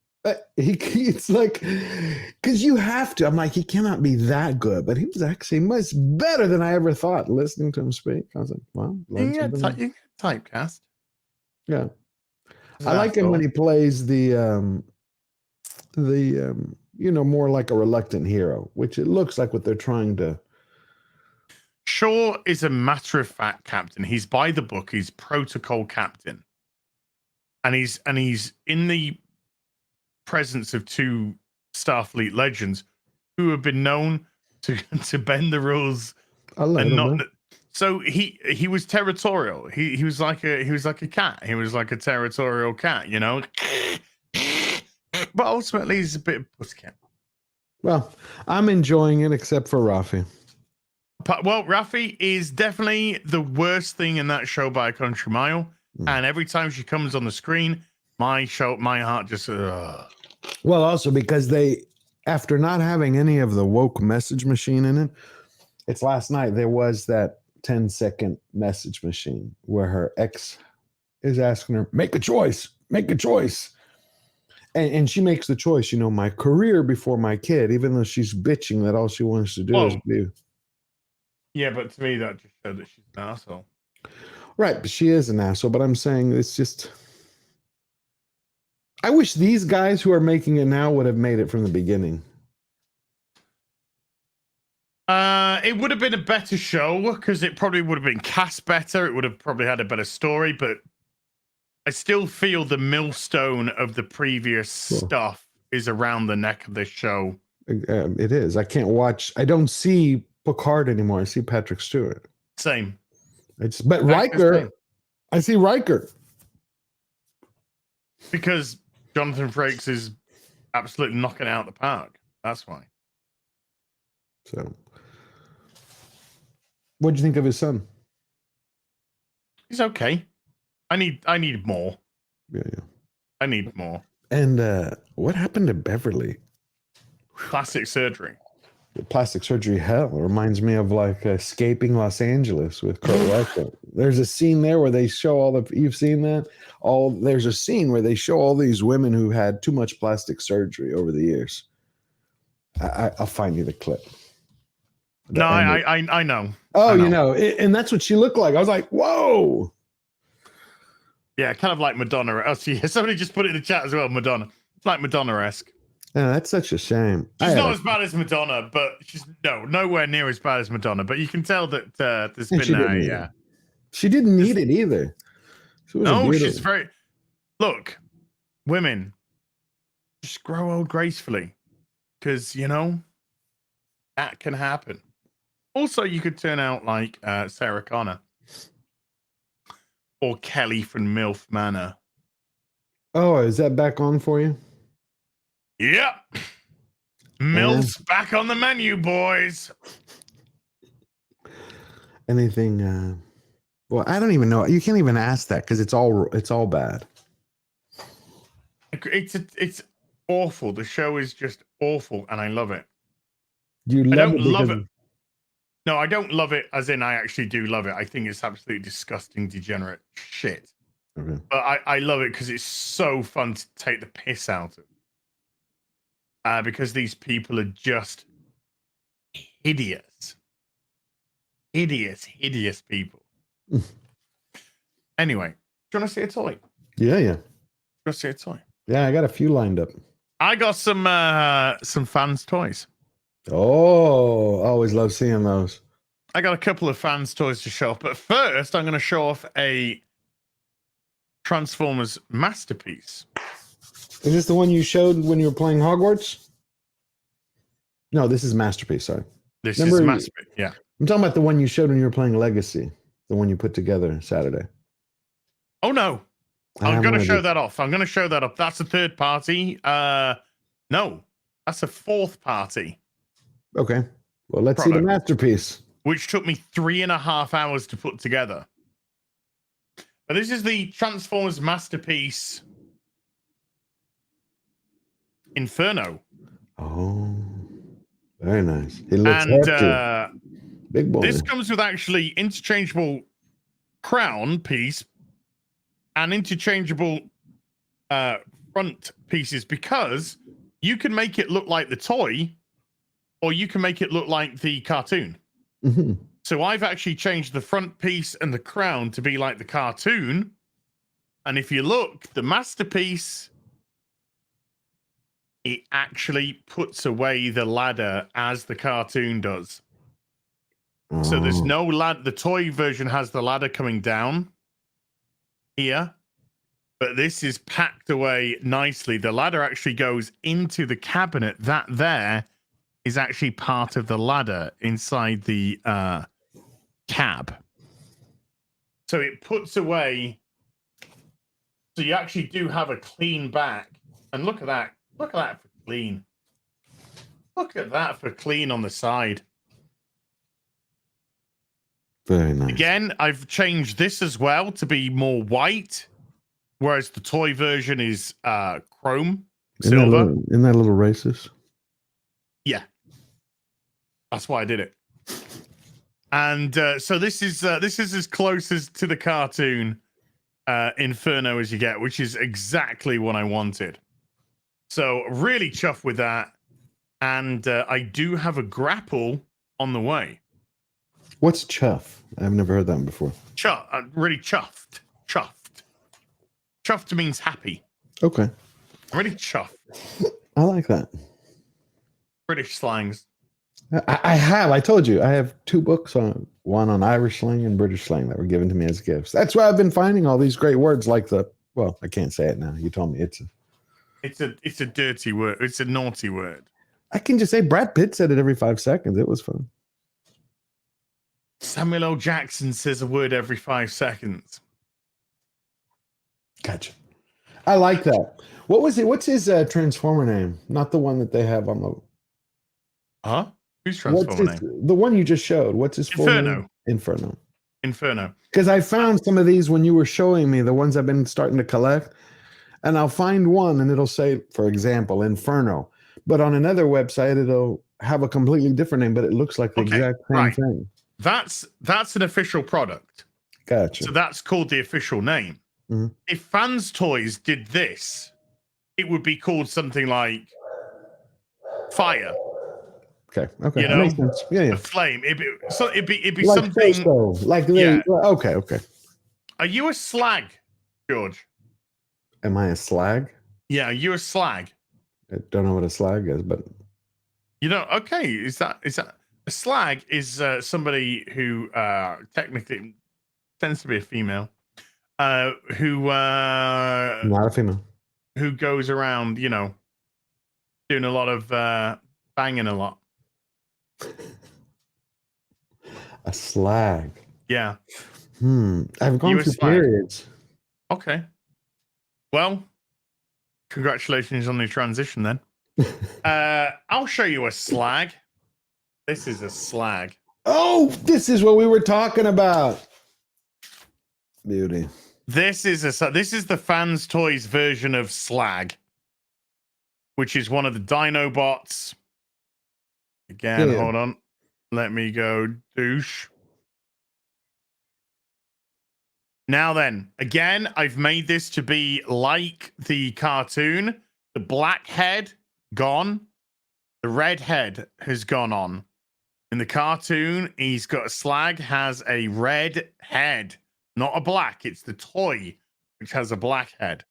It's like, because you have to. I'm like, he cannot be that good, but he was actually much better than I ever thought listening to him speak. I was like, well, Typecast. Yeah. I like him when he plays the more like a reluctant hero, which it looks like what they're trying to. Shaw is a matter-of-fact captain. He's by the book. He's protocol captain, and he's in the presence of 2 Starfleet legends who have been known to bend the rules and not. So he was territorial. He was like a cat. He was like a territorial cat, But ultimately, he's a bit of a pussycat. Well, I'm enjoying it, except for Rafi. Well, Rafi is definitely the worst thing in that show by a country mile. And every time she comes on the screen, my heart just. Well, also because after not having any of the woke message machine in it, it's last night there was that 10-second message machine where her ex is asking her, make a choice. And she makes the choice, my career before my kid, even though she's bitching that all she wants to do is be. Yeah, but to me, that just showed that she's an asshole. Right, but she is an asshole. But I'm saying it's just. I wish these guys who are making it now would have made it from the beginning. It would have been a better show because it probably would have been cast better. It would have probably had a better story, but I still feel the millstone of the previous stuff is around the neck of this show. It is. I can't watch. I don't see Picard anymore. I see Patrick Stewart. Same. But Riker, I see Riker. Because Jonathan Frakes is absolutely knocking it out the park. That's why. So, what do you think of his son? He's okay. I need more. Yeah. I need more. And what happened to Beverly? Plastic surgery. The plastic surgery hell reminds me of like Escaping Los Angeles with Kurt Russell. There's a scene there where they show you've seen that? There's a scene where they show all these women who had too much plastic surgery over the years. I'll find you the clip. I know. Oh, and that's what she looked like. I was like, whoa. Yeah, kind of like Madonna. Oh, somebody just put it in the chat as well, Madonna. It's like Madonna-esque. Yeah, that's such a shame. She's not as bad as Madonna, but she's nowhere near as bad as Madonna. But you can tell that there's been she didn't need it either. She's very. Look, women, just grow old gracefully, because that can happen. Also, you could turn out like Sarah Connor or Kelly from MILF Manor. Oh, is that back on for you? Yep. MILF's back on the menu, boys. Anything? Well, I don't even know. You can't even ask that because it's all bad. It's awful. The show is just awful, and I love it. You love it. No, I don't love it as in I actually do love it. I think it's absolutely disgusting, degenerate shit. Okay. But I love it because it's so fun to take the piss out of. Because these people are just hideous. Hideous people. Anyway, do you want to see a toy? Yeah. Do you want to see a toy? Yeah, I got a few lined up. I got some fans toys. Oh, I always love seeing those. I got a couple of fans toys to show off, but first I'm going to show off a Transformers masterpiece. Is this the one you showed when you were playing Hogwarts? No, this is Masterpiece. Sorry. This Remember, is masterpiece. Yeah. I'm talking about the one you showed when you were playing Legacy, the one you put together Saturday. Oh no, I'm going to show that off. I'm going to show that up. That's a third party. No, that's a fourth party. Okay. Well, let's see the masterpiece. Which took me 3.5 hours to put together. But this is the Transformers masterpiece Inferno. Oh, very nice. It looks hefty. Big boy. This comes with actually interchangeable crown piece and interchangeable front pieces, because you can make it look like the toy or you can make it look like the cartoon. Mm-hmm. So I've actually changed the front piece and the crown to be like the cartoon. And if you look, the masterpiece, it actually puts away the ladder as the cartoon does. Oh. So there's no ladder. The toy version has the ladder coming down here, but this is packed away nicely. The ladder actually goes into the cabinet. That there is actually part of the ladder inside the cab. So it puts away. So you actually do have a clean back. And look at that. Look at that for clean. Look at that for clean on the side. Very nice. Again, I've changed this as well to be more white, whereas the toy version is chrome, silver. Isn't that a little racist? Yeah. That's why I did it. And so this is as close as to the cartoon Inferno as you get, which is exactly what I wanted. So really chuffed with that. And I do have a grapple on the way. What's chuff? I've never heard that before. Really chuffed. Chuffed means happy. Okay. Really chuffed. I like that. British slangs. I told you, I have 2 books one on Irish slang and British slang that were given to me as gifts. That's why I've been finding all these great words like well, I can't say it now. You told me it's a dirty word. It's a naughty word. I can just say Brad Pitt said it every 5 seconds. It was fun. Samuel L. Jackson says a word every 5 seconds. Gotcha. I like that. What was it? What's his Transformer name? Not the one that they have on the. Huh? Who's Transformer name? The one you just showed. What's his full name? Inferno. Because I found some of these when you were showing me the ones I've been starting to collect, and I'll find one and it'll say, for example, Inferno, but on another website it'll have a completely different name, but it looks like the exact same thing. That's an official product. Gotcha. So that's called the official name. Mm-hmm. If Fans Toys did this, it would be called something like Fire. Okay. You know, makes sense. Yeah. The flame. It'd be like something. Frisco, like okay. Are you a slag, George? Am I a slag? Yeah, are you a slag? I don't know what a slag is, but you know. Okay, is that a slag? Is somebody who technically tends to be a female, who not a female, who goes around, doing a lot of banging a lot. A slag. Yeah. I've gone through periods. Okay. Well, congratulations on the transition then. I'll show you a slag. This is a slag. Oh, this is what we were talking about. Beauty. This is the Fans Toys version of slag, which is one of the Dinobots. Again, hold on. Let me go douche. Now then, again, I've made this to be like the cartoon. The black head, gone. The red head has gone on. In the cartoon, he's got a slag, has a red head, not a black. It's the toy, which has a black head.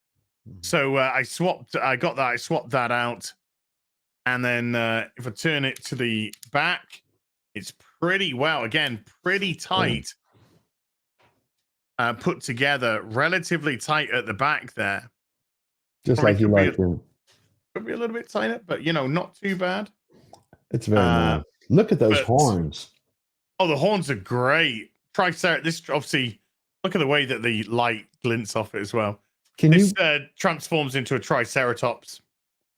So I swapped that out. And then if I turn it to the back, it's pretty well, again, pretty tight. Put together, relatively tight at the back there. Just Probably like you like it. could be a little bit tighter, but not too bad. It's very nice. Look at those horns. Oh, the horns are great. Triceratops. This obviously, look at the way that the light glints off it as well. This transforms into a Triceratops.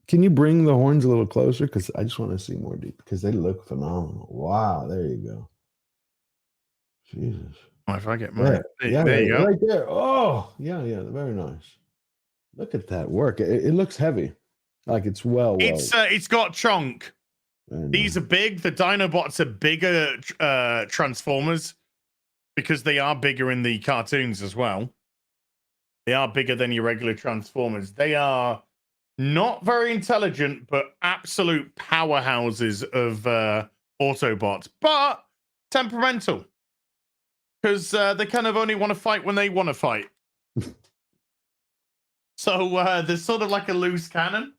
Can you bring the horns a little closer? Because I just want to see more deep. Because they look phenomenal. Wow, there you go. Jesus. Oh, if I get my there you go. Right there. Oh, yeah, very nice. Look at that work. It looks heavy. Like it's well. It's got chunk. These are big. The Dinobots are bigger Transformers because they are bigger in the cartoons as well. They are bigger than your regular Transformers. They are not very intelligent, but absolute powerhouses of Autobots, but temperamental because they kind of only want to fight when they want to fight. So they're sort of like a loose cannon.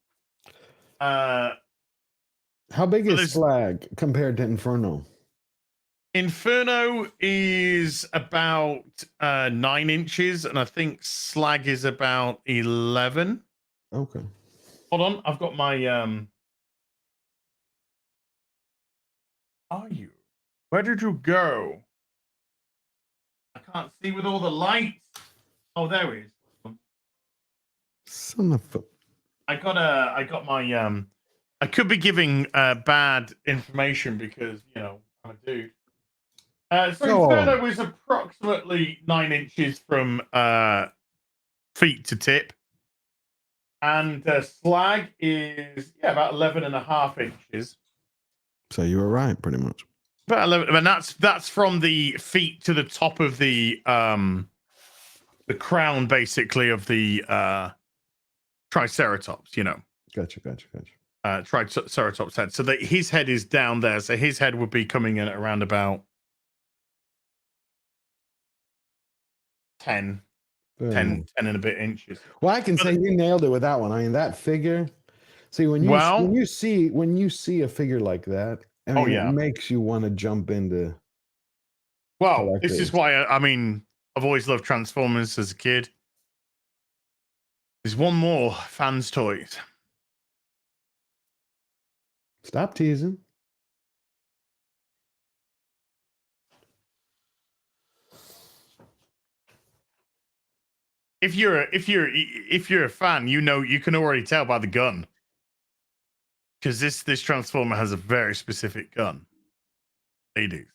How big is Slag compared to Inferno? Inferno is about 9 inches, and I think Slag is about 11. Okay. Hold on, I've got my Are you? Where did you go? I can't see with all the lights. Oh, there he is. Son of a... I got my I could be giving bad information because I'm a dude. So Inferno is approximately 9 inches from feet to tip. And Slag is about 11.5 inches. So you were right, pretty much. About 11, and that's from the feet to the top of the crown, basically, of the Triceratops. Gotcha. Triceratops head. So his head is down there. So his head would be coming in at around about 10 and a bit inches. Well, I can say you nailed it with that one. I mean, that figure. See, when you see a figure like that, I mean, it makes you want to jump into. Well, this is why I've always loved Transformers as a kid. There's one more fans' toys. Stop teasing. If you're a fan, you can already tell by the gun. Because this Transformer has a very specific gun. Ladies.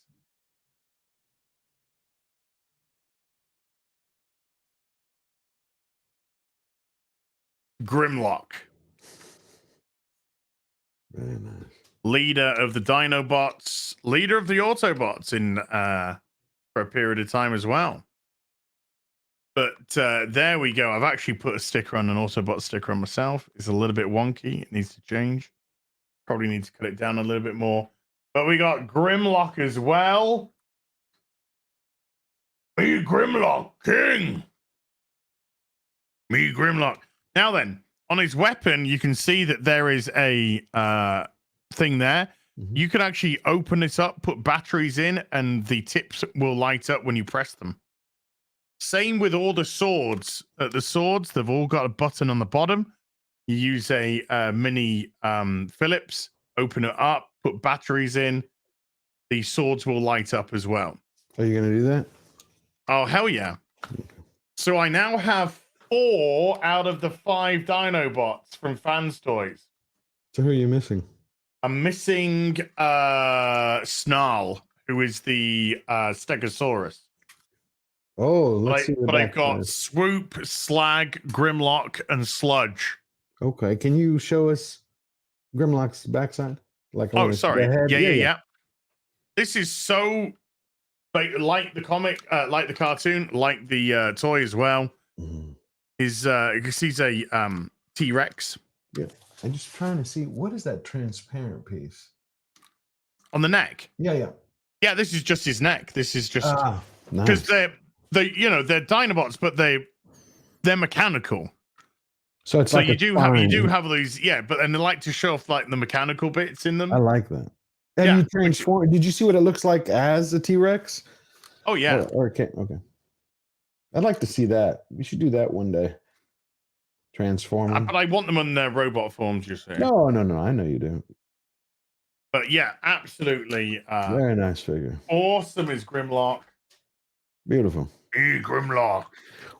Grimlock. Very nice. Leader of the Dinobots, leader of the Autobots for a period of time as well. But there we go. I've actually put a sticker on, an Autobot sticker on myself. It's a little bit wonky. It needs to change. Probably need to cut it down a little bit more. But we got Grimlock as well. Me Grimlock King. Me Grimlock. Now then, on his weapon, you can see that there is a thing there. Mm-hmm. You can actually open this up, put batteries in, and the tips will light up when you press them. Same with all the swords. The swords, they've all got a button on the bottom. You use a mini Phillips, open it up, put batteries in. The swords will light up as well. Are you going to do that? Oh, hell yeah. So I now have 4 out of the 5 Dinobots from Fans Toys. So who are you missing? I'm missing Snarl, who is the Stegosaurus. Oh, let's see. But I've got Swoop, Slag, Grimlock, and Sludge. Okay, can you show us Grimlock's backside? Sorry. Yeah. This is so like the comic, like the cartoon, like the toy as well. Is because he's a T-Rex. Yeah, I'm just trying to see what is that transparent piece On the neck. Yeah. This is just his neck. This is just nice. because they're Dinobots, but they're mechanical. So it's so like you do have these, but and they like to show off like the mechanical bits in them. I like that. And you transform. Did you see what it looks like as a T-Rex? Oh yeah. Okay. I'd like to see that. We should do that one day. Transform. But I want them on their robot forms. You say? No. I know you do. But yeah, absolutely. Very nice figure. Awesome is Grimlock. Beautiful. Hey, Grimlock.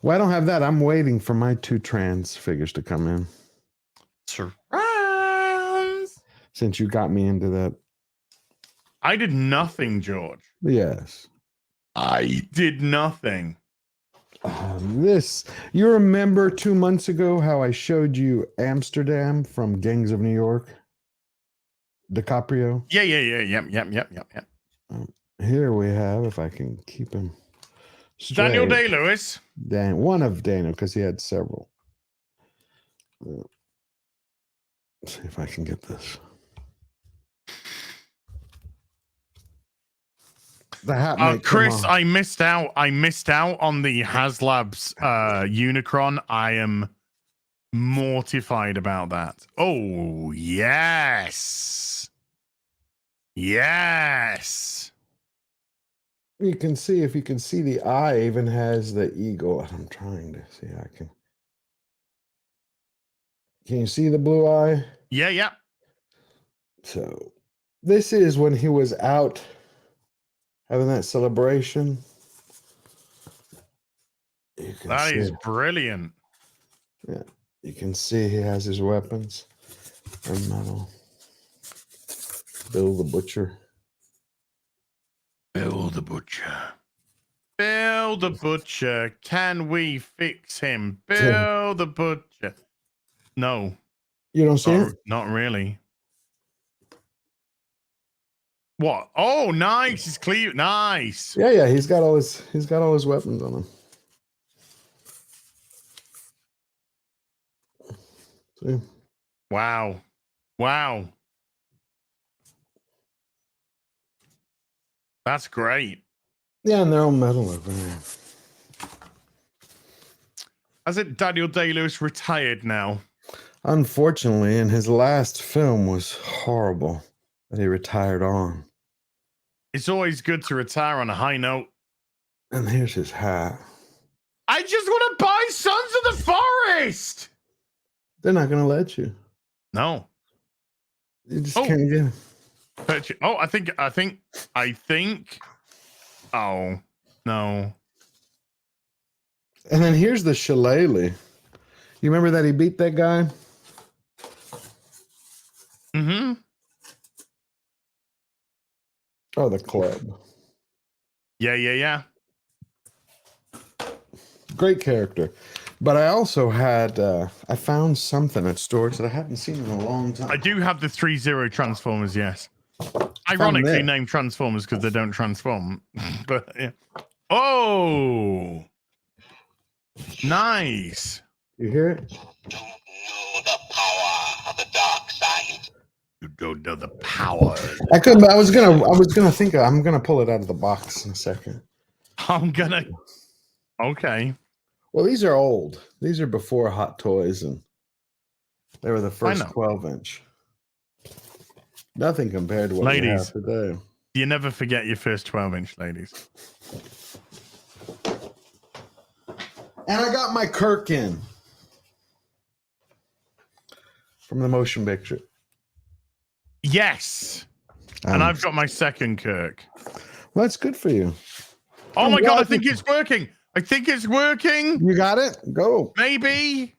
Well, I don't have that. I'm waiting for my 2 trans figures to come in. Surprise! Since you got me into that. I did nothing, George. Yes. I did nothing. You remember 2 months ago how I showed you Amsterdam from Gangs of New York? DiCaprio? Yeah. Yep. Here we have, if I can keep him straight. Daniel Day-Lewis. One of Daniel, because he had several. Let's see if I can get this. The hat Chris, I missed out on the HasLabs Unicron. I am mortified about that. Oh, yes. You can see, if you can see, the eye even has the eagle. I'm trying to see. Can you see the blue eye? Yeah. So this is when he was out having that celebration. That is brilliant. Yeah, you can see he has his weapons and metal. Bill the Butcher. Can we fix him? Bill the Butcher. No. You don't see it? Not really. What? Oh, nice. He's clear. Nice. Yeah. He's got all his weapons on him. See? Wow. That's great. Yeah, and they're all metal over there. Has it Daniel Day-Lewis retired now? Unfortunately, and his last film was horrible that he retired on. It's always good to retire on a high note. And here's his hat. I just want to buy Sons of the Forest. They're not going to let you. No. You just can't get him. Oh, I think. Oh, no. And then here's the shillelagh. You remember that he beat that guy? Mm-hmm. Oh, the club. Yeah. Great character. But I also had, I found something at stores that I haven't seen in a long time. I do have the 3-0 Transformers, yes. Ironically named Transformers because they don't transform. But yeah. Oh, nice. You hear it? Don't know the power of the dark side. You don't know the power. I was gonna pull it out of the box in a second. Okay. Well, these are old. These are before Hot Toys, and they were the first 12-inch. Nothing compared to what we have today. You never forget your first 12-inch, ladies. And I got my Kirk in from the motion picture. Yes. And I've got my second Kirk. Well, that's good for you. Oh my God, I think it's working. You got it? Go. Maybe.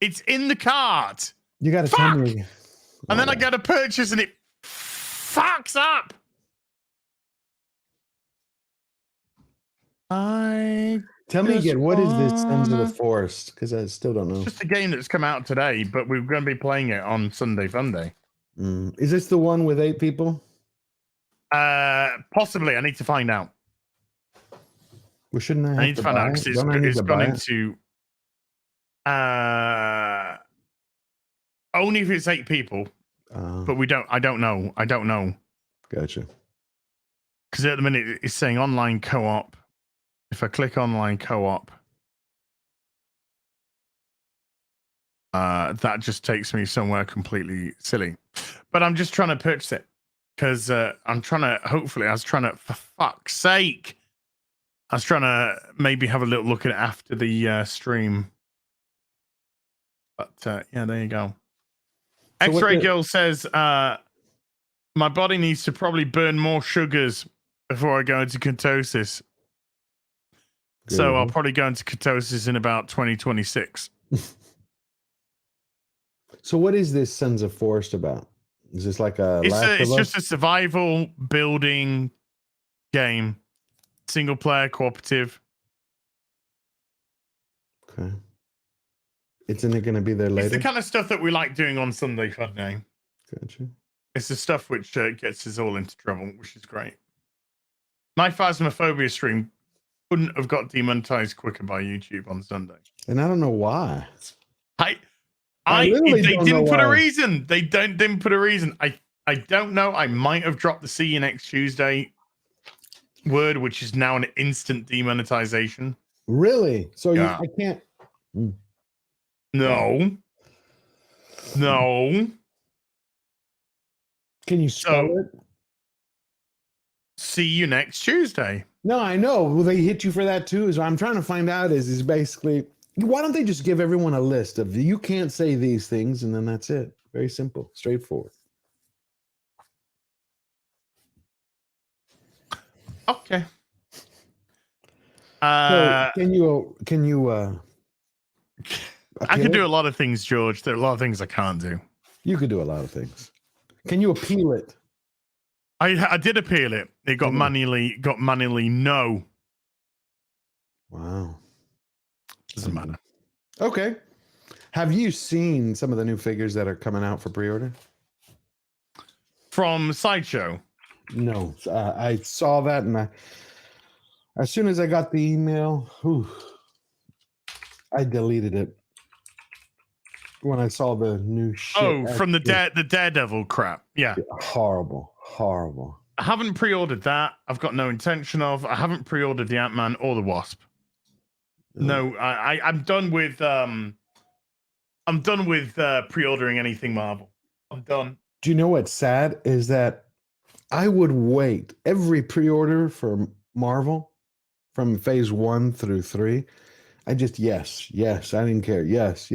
It's in the cart. You got to tell me. And then I go to purchase and it fucks up. Tell me again, what is this Sons of the Forest? Because I still don't know. It's just a game that's come out today, but we're going to be playing it on Sunday Funday. Is this the one with 8 people? Possibly. I need to find out. Well, shouldn't I I have need to to find out buy because it? Don't I need it's to gone buy it? into only if it's 8 people. But I don't know. Gotcha. Because at the minute it's saying online co-op. If I click online co-op, that just takes me somewhere completely silly. But I'm just trying to purchase it because I'm trying to. Hopefully, I was trying to. For fuck's sake, I was trying to maybe have a little look at it after the stream. But yeah, there you go. So X-Ray Girl says, "My body needs to probably burn more sugars before I go into ketosis. So I'll probably go into ketosis in about 2026." So what is this Sons of Forest about? Is this like a It's just a survival building game, single player cooperative. Okay. Isn't it going to be there later? It's the kind of stuff that we like doing on Sunday Fun Day. Gotcha. It's the stuff which gets us all into trouble, which is great. My Phasmophobia stream couldn't have got demonetized quicker by YouTube on Sunday. And I don't know why. They literally didn't put a why. reason. They didn't put a reason. I don't know. I might have dropped the see you next Tuesday word, which is now an instant demonetization. Really? So Yeah. I can't. No. Can you spell it? See you next Tuesday. No, I know. Will they hit you for that too? Is what I'm trying to find out is basically, why don't they just give everyone a list of you can't say these things and then that's it? Very simple, straightforward. Okay. So can you I can do a lot of things, George. There are a lot of things I can't do. You could do a lot of things. Can you appeal it? I did appeal it. It got manually no. Wow. Doesn't matter. Okay. Have you seen some of the new figures that are coming out for pre-order? From Sideshow? No. I saw that, and as soon as I got the email, I deleted it when I saw the new shit. Oh, from the Daredevil crap. Yeah. Horrible. I haven't pre-ordered that. I've got no intention of. I haven't pre-ordered the Ant-Man or the Wasp. No, I'm done with pre-ordering anything Marvel. I'm done. Do you know what's sad is that I would wait every pre-order for Marvel from phase 1 through 3. I just yes, I didn't care. Yes.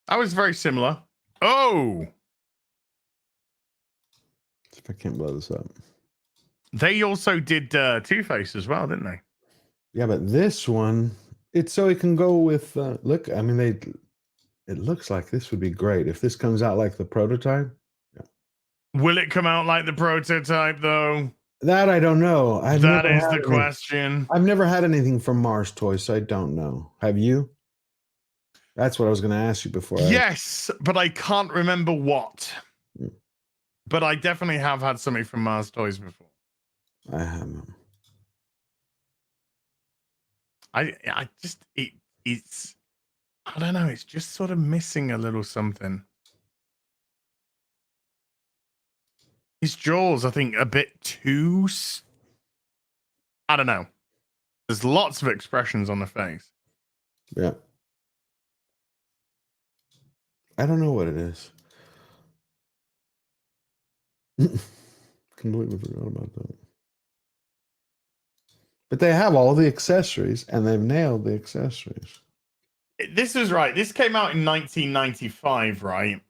I was very similar. Oh, If I can't blow this up. they also did Two-Face as well, didn't they? Yeah, but this one, it's so it can go with look, I mean it looks like this would be great if this comes out like the prototype. Yeah. Will it come out like the prototype though? That I don't know. That is the question. I've never had anything from Mars Toys, so I don't know. Have you? That's what I was going to ask you before. Yes, but I can't remember what. But I definitely have had something from Mars Toys before. I haven't. It's I don't know, it's just sort of missing a little something. His jaws, I think, a bit too I don't know. There's lots of expressions on the face. Yeah. I don't know what it is. Completely forgot about that. But they have all the accessories, and they've nailed the accessories. This is right. This came out in 1995, right?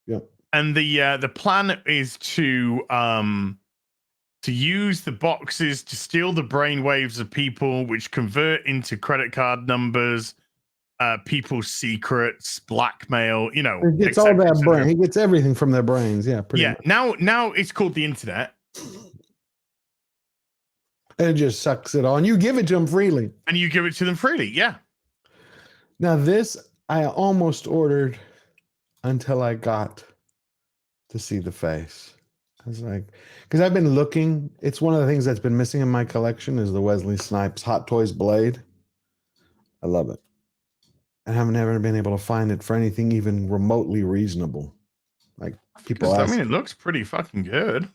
Yep. And the plan is to use the boxes to steal the brainwaves of people, which convert into credit card numbers, people's secrets, blackmail. You know, It gets all that brain. He gets everything from their brains. Yeah. Pretty much. Now it's called the internet. And it just sucks it all. And you give it to them freely. And you give it to them freely. Yeah. Now, this I almost ordered until I got to see the face. was like, because I've been looking. It's one of the things that's been missing in my collection is the Wesley Snipes Hot Toys blade. I love it. I haven't ever been able to find it for anything even remotely reasonable. Like people I ask. mean, it looks pretty fucking good.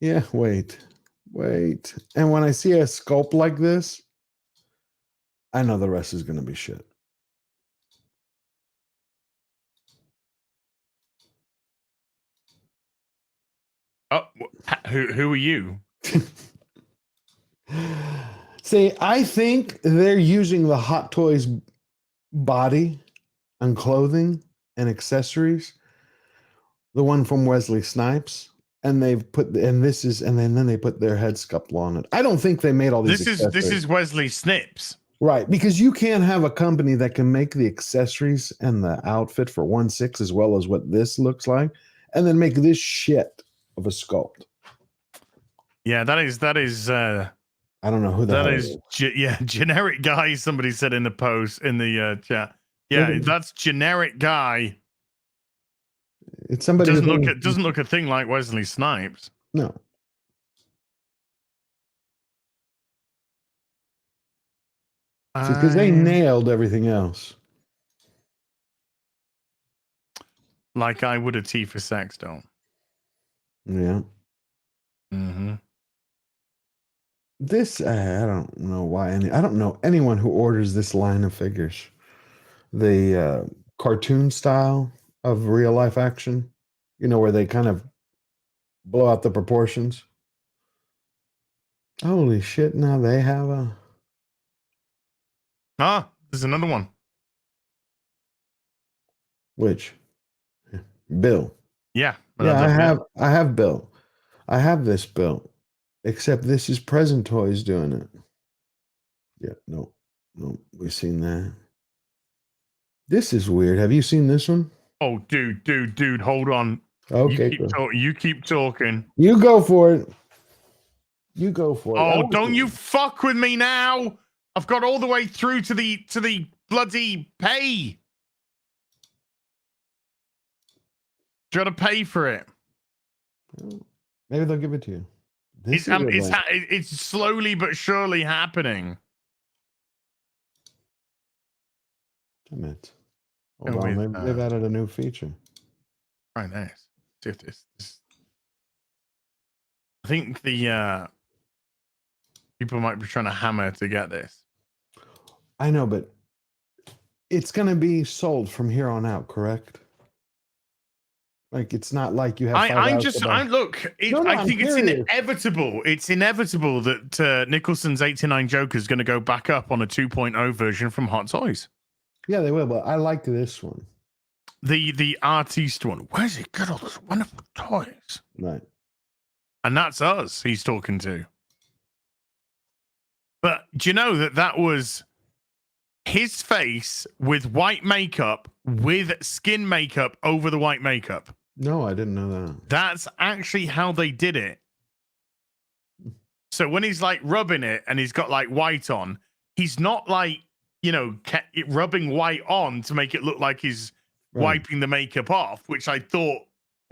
Yeah, wait. And when I see a sculpt like this, I know the rest is going to be shit. Oh, who are you? See, I think they're using the Hot Toys body and clothing and accessories, the one from Wesley Snipes, and they've put and then they put their head sculpt on it. I don't think they made all these. This is Wesley Snipes. Right, because you can't have a company that can make the accessories and the outfit for 1/6 as well as what this looks like, and then make this shit of a sculpt. Yeah, that is. I don't know who that is. Generic guy. Somebody said in the post in the chat. Yeah, that's generic guy. It's somebody doesn't look a thing like Wesley Snipes. No. Because they nailed everything else. Like I would a T for sex, don't. Yeah. Mm-hmm. This I don't know why I don't know anyone who orders this line of figures. The cartoon style of real life action, where they kind of blow out the proportions. Holy shit, now they have a there's another one. Which? Bill. Yeah. Yeah, I have Bill. I have this Bill. Except this is Present Toys doing it. Yeah, no, we've seen that. This is weird. Have you seen this one? Oh, dude, hold on. Okay. You keep talking. You go for it. Oh, don't you fuck with me now. I've got all the way through to the bloody pay. You gotta pay for it. Maybe they'll give it to you. It's slowly but surely happening. Damn it. Hold on, maybe they've added a new feature. Right, nice. See if this. I think the people might be trying to hammer to get this. I know, but it's going to be sold from here on out, correct? Like it's not like you have. I think it's inevitable. It's inevitable that Nicholson's 89 Joker is going to go back up on a 2.0 version from Hot Toys. Yeah, they will. But I like this one. The artiste one. Where's he got all those wonderful toys? Right. And that's us he's talking to. But do you know that was his face with white makeup, with skin makeup over the white makeup? No, I didn't know that. That's actually how they did it. So when he's like rubbing it and he's got like white on, he's not like, rubbing white on to make it look like he's wiping the makeup off, which I thought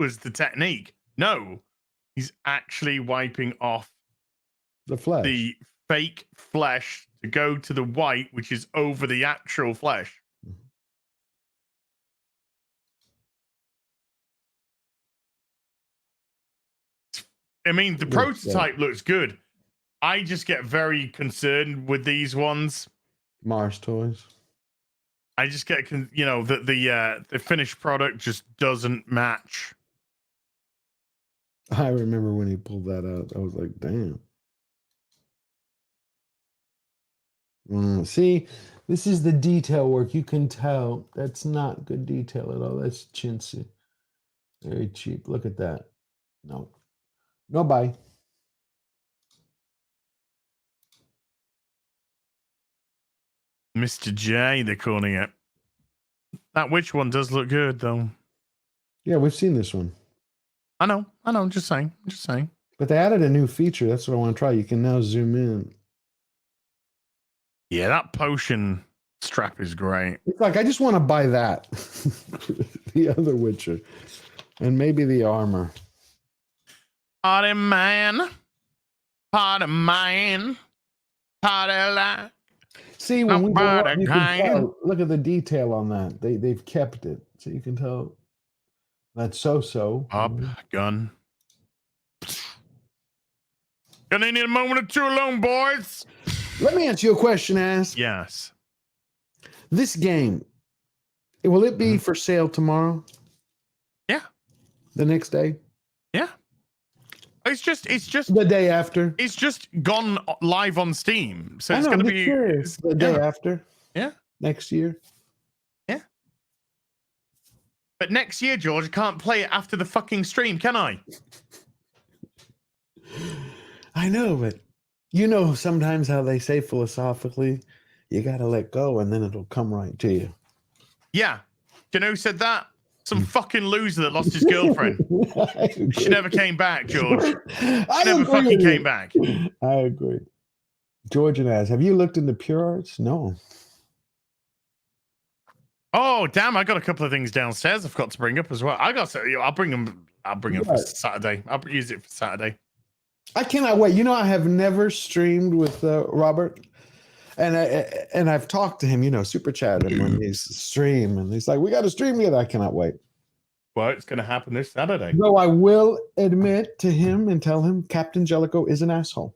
was the technique. No, he's actually wiping off the flesh, the fake flesh to go to the white, which is over the actual flesh. I mean, the prototype looks good. I just get very concerned with these ones. Mars Toys. I just get, that the finished product just doesn't match. I remember when he pulled that out. I was like, damn. See, this is the detail work. You can tell that's not good detail at all. That's chintzy. Very cheap. Look at that. No. No buy. Mr. J, they're calling it. That witch one does look good, though. Yeah, we've seen this one. I know. I'm just saying. But they added a new feature. That's what I want to try. You can now zoom in. Yeah, that potion strap is great. It's like, I just want to buy that. The other Witcher. And maybe the armor. Party man. Party man. Party like. See, when we go up, Nobody you can can. tell. Look at the detail on that. They've kept it, so you can tell. That's so. Up, gun. Gonna need a moment or two alone, boys. Let me ask you a question, Ask. Yes. This game, will it be for sale tomorrow? Yeah. The next day? Yeah. It's just The day after? it's just gone live on Steam. So I it's know, gonna I'm be curious. The day after? Yeah. Next year? Yeah. But next year, George, I can't play it after the fucking stream, can I? I know, but you know sometimes how they say philosophically, you got to let go and then it'll come right to you. Yeah. Do you know who said that? Some fucking loser that lost his girlfriend. She never came back, George. She never fucking came back. I agree. George and Az, have you looked into Pure Arts? No. Oh, damn. I got a couple of things downstairs I've got to bring up as well. I'll bring them for Saturday. I'll use it for Saturday. I cannot wait. You know, I have never streamed with Robert. And I've talked to him, you know, super chatted him when he's stream, and he's like, "We got to stream together." I cannot wait. Well, it's going to happen this Saturday. Though I will admit to him and tell him Captain Jellicoe is an asshole.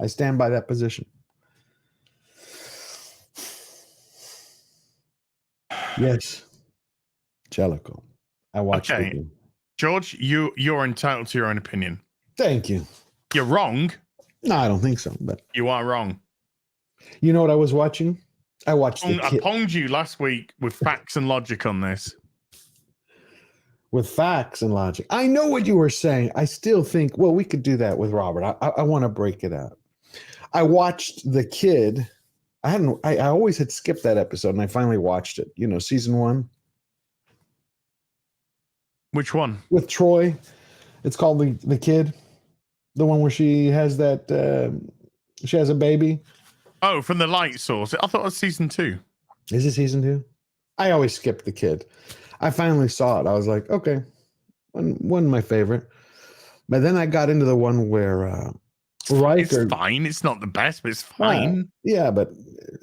I stand by that position. Yes, Jellicoe. I watched Okay. it. George, you're entitled to your own opinion. Thank you. You're wrong. No, I don't think so. But You are wrong. you know what I was watching? I watched I the kid ponged you last week with facts and logic on this. with facts and logic. I know what you were saying. I still think, well, we could do that with Robert. I want to break it out. I watched the kid. I always had skipped that episode, and I finally watched it. You know, season 1 Which one? with Troy. It's called the kid, the one where she has that she has a baby. Oh, from the light source. I thought it was season 2. Is it season 2? I always skip the kid. I finally saw it. I was like, okay, one of my favorite. But then I got into the one where Riker. It's fine. It's not the best, but it's fine. Yeah, but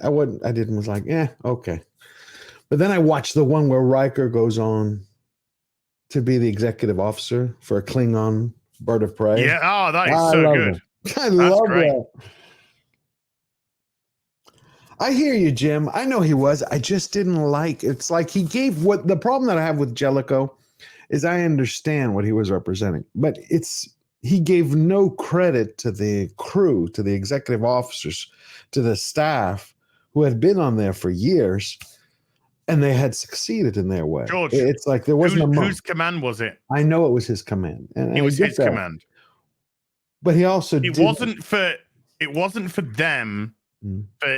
I was like, yeah, okay. But then I watched the one where Riker goes on to be the executive officer for a Klingon bird of prey. Yeah. Oh, that is so good. I love great. that. I hear you, Jim. I know he was. I just didn't like. It's like he gave what the problem that I have with Jellicoe is I understand what he was representing, but he gave no credit to the crew, to the executive officers, to the staff who had been on there for years, and they had succeeded in their way. George, it's like there wasn't whose command was it? I know it was his command, and It was his that. command. But he also It wasn't for them.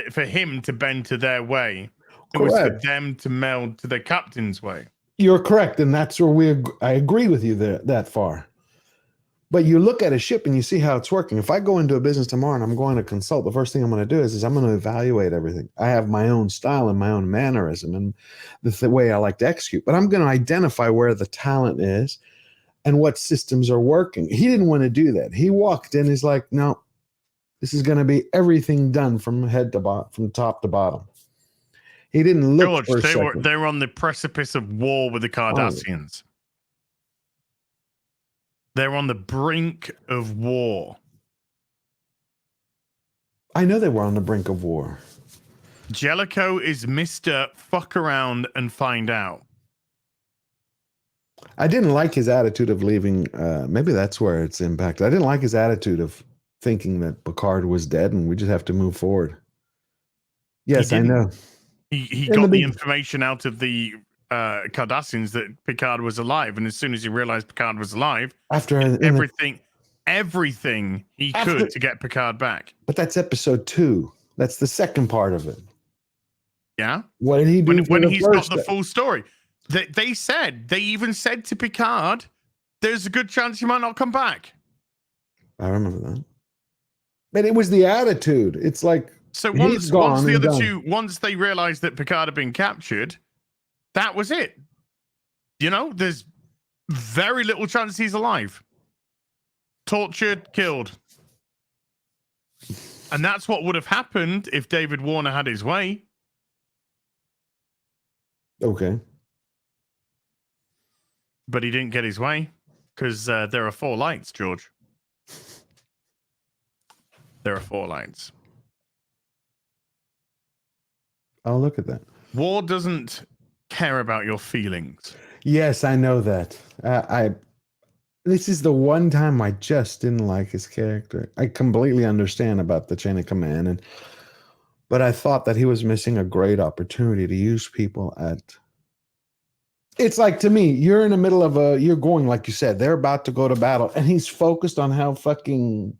For him to bend to their way. It was for them to meld to their captain's way. You're correct, and that's where I agree with you there that far. But you look at a ship and you see how it's working. If I go into a business tomorrow and I'm going to consult, the first thing I'm going to do is I'm going to evaluate everything. I have my own style and my own mannerism and the way I like to execute. But I'm going to identify where the talent is and what systems are working. He didn't want to do that. He walked in. He's like, no. This is going to be everything done from head to bottom, from top to bottom. He didn't look. George, they were on the precipice of war with the Cardassians. Oh. They're on the brink of war. I know they were on the brink of war. Jellicoe is Mr. Fuck around and find out. I didn't like his attitude of leaving. Maybe that's where it's impacted. I didn't like his attitude of thinking that Picard was dead and we just have to move forward. Yes, I know. He got the information out of the Cardassians that Picard was alive, and as soon as he realized Picard was alive, after everything he could to get Picard back. But that's episode 2. That's the second part of it. Yeah. What did he do when he's got the full story? They even said to Picard, "There's a good chance you might not come back." I remember that. But it was the attitude. It's like once the other two, once they realized that Picard had been captured, that was it. You know, very little chance he's alive. Tortured, killed. And that's what would have happened if David Warner had his way. Okay. But he didn't get his way because there are 4 lights, George. There are 4 lights. I'll look at that. War doesn't care about your feelings. Yes, I know that. This is the one time I just didn't like his character. I completely understand about the chain of command, but I thought that he was missing a great opportunity to use people at. It's like, to me, you're in the middle of you're going, like you said, they're about to go to battle, and he's focused on how fucking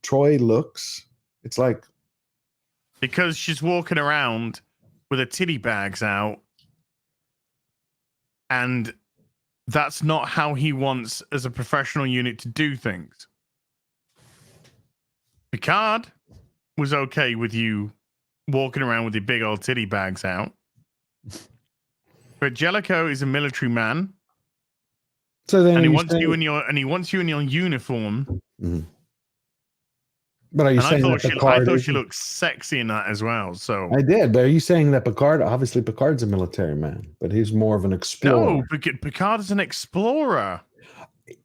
Troy looks. It's like, because she's walking around with her titty bags out, and that's not how he wants as a professional unit to do things. Picard was okay with you walking around with your big old titty bags out. But Jellicoe is a military man. so then And he wants you in your uniform. Mm-hmm. But are you And saying I thought that she looked sexy in that as well. So I did, but are you saying that obviously Picard's a military man, but he's more of an explorer? no, Picard is an explorer.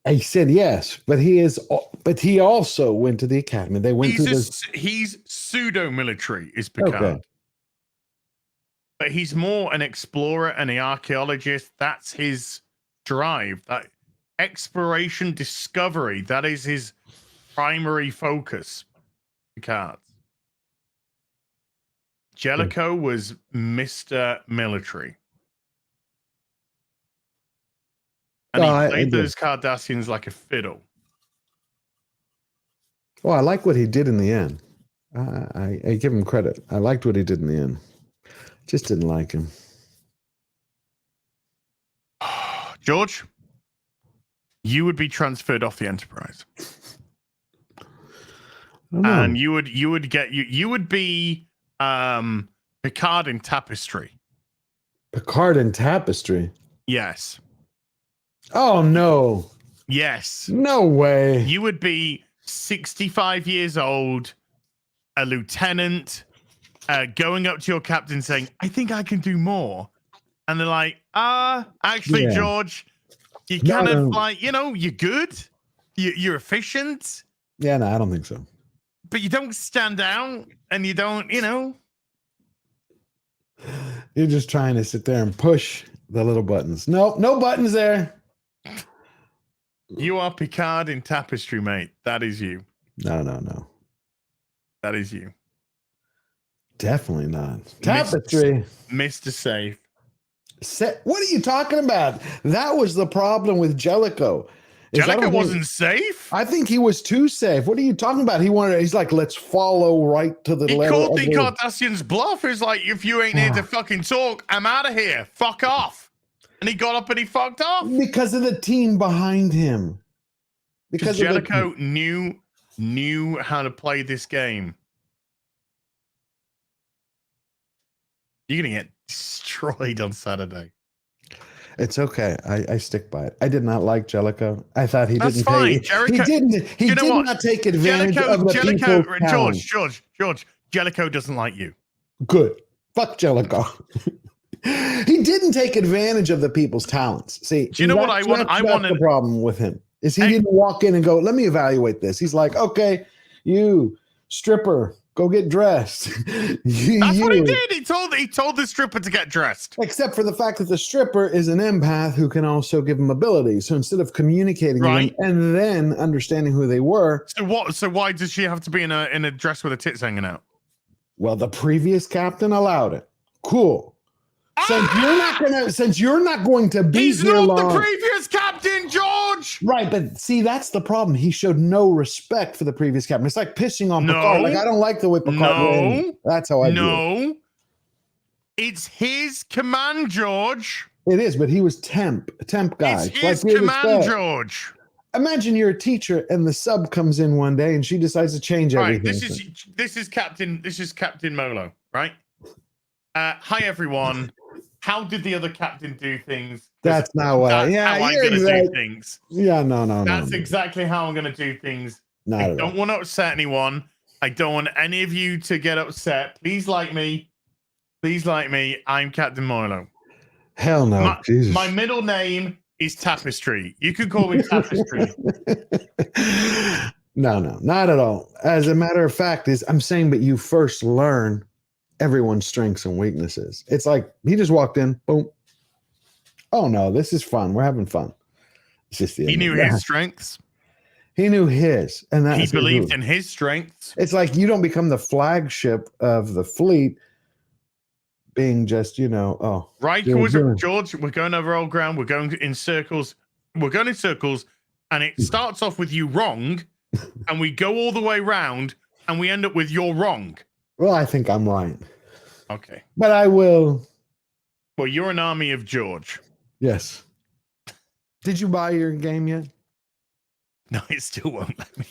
I said yes, but he also went to the academy. They went He's pseudo-military, is Picard. Okay. But he's more an explorer and an archaeologist. That's his drive. That exploration, discovery, that is his primary focus. Picard. Jellicoe was Mr. Military. And he played those Cardassians like a fiddle. Well, I like what he did in the end. I give him credit. I liked what he did in the end. Just didn't like him. George, you would be transferred off the Enterprise. And you would be Picard in Tapestry. Picard in Tapestry? Yes. Oh, no. Yes. No way. You would be 65 years old, a lieutenant, going up to your captain saying, I think I can do more. And they're like, actually, Yeah. George, you kind of like, you're good. You're efficient. Yeah, no, I don't think so. But you don't stand out and you don't, You're just trying to sit there and push the little buttons. No buttons there. You are Picard in Tapestry, mate. That is you. No. That is you. Definitely not. Tapestry. Mr. Safe. What are you talking about? That was the problem with Jellicoe. Jellicoe wasn't safe. I think he was too safe. What are you talking about? He's like, let's follow right to the level. He called the Cardassians bluff. He's like, if you ain't here to fucking talk, I'm out of here. Fuck off. And he got up and he fucked off. Because of the team behind him. Because Jellicoe knew how to play this game. You're going to get destroyed on Saturday. It's okay. I stick by it. I did not like Jellicoe. I thought he That's didn't fine. take He did not take advantage of the people's talent. George, Jellicoe doesn't like you. Good. Fuck Jellicoe. He didn't take advantage of the people's talents. See, do you know what I want? I want the problem with him is he didn't walk in and go, let me evaluate this. He's like, okay, you stripper, go get dressed. That's what he did. He told the stripper to get dressed. Except for the fact that the stripper is an empath who can also give him abilities. So instead of communicating with them and then understanding who they were. So why does she have to be in a dress with her tits hanging out? Well, the previous captain allowed it. Cool. Since you're not going to be He's here not long. the previous captain, George. Right, but see, that's the problem. He showed no respect for the previous captain. It's like pissing on Picard. Like, I don't like the way Picard ran. That's how I do it. It's his command, George. It is, but he was temp guy. It's his command, George. Imagine you're a teacher and the sub comes in one day and she decides to change everything. This is Captain Molo, right? Hi everyone. how did the other captain do things? 'Cause That's not what I. that's Yeah, how I'm you're gonna do exact. things. Yeah, no. That's exactly how I'm gonna do things. Not I at don't all. want to upset anyone. I don't want any of you to get upset. Please like me. Please like me. I'm Captain Milo. Hell no, Jesus. My middle name is Tapestry. You could call me Tapestry. No, not at all. As a matter of fact, I'm saying, but you first learn everyone's strengths and weaknesses. It's like he just walked in, boom. Oh no, this is fun. We're having fun. It's just the He end of knew it. his strengths. He knew his, and He that's believed in his strengths. It's like you don't become the flagship of the fleet, being just Riker was George. We're going over old ground. We're going in circles. We're going in circles, and it starts off with you wrong, and we go all the way round, and we end up with you're wrong. Well, I think I'm right. Okay, but I will. Well, you're an army of George. Yes. Did you buy your game yet? No, it still won't let me.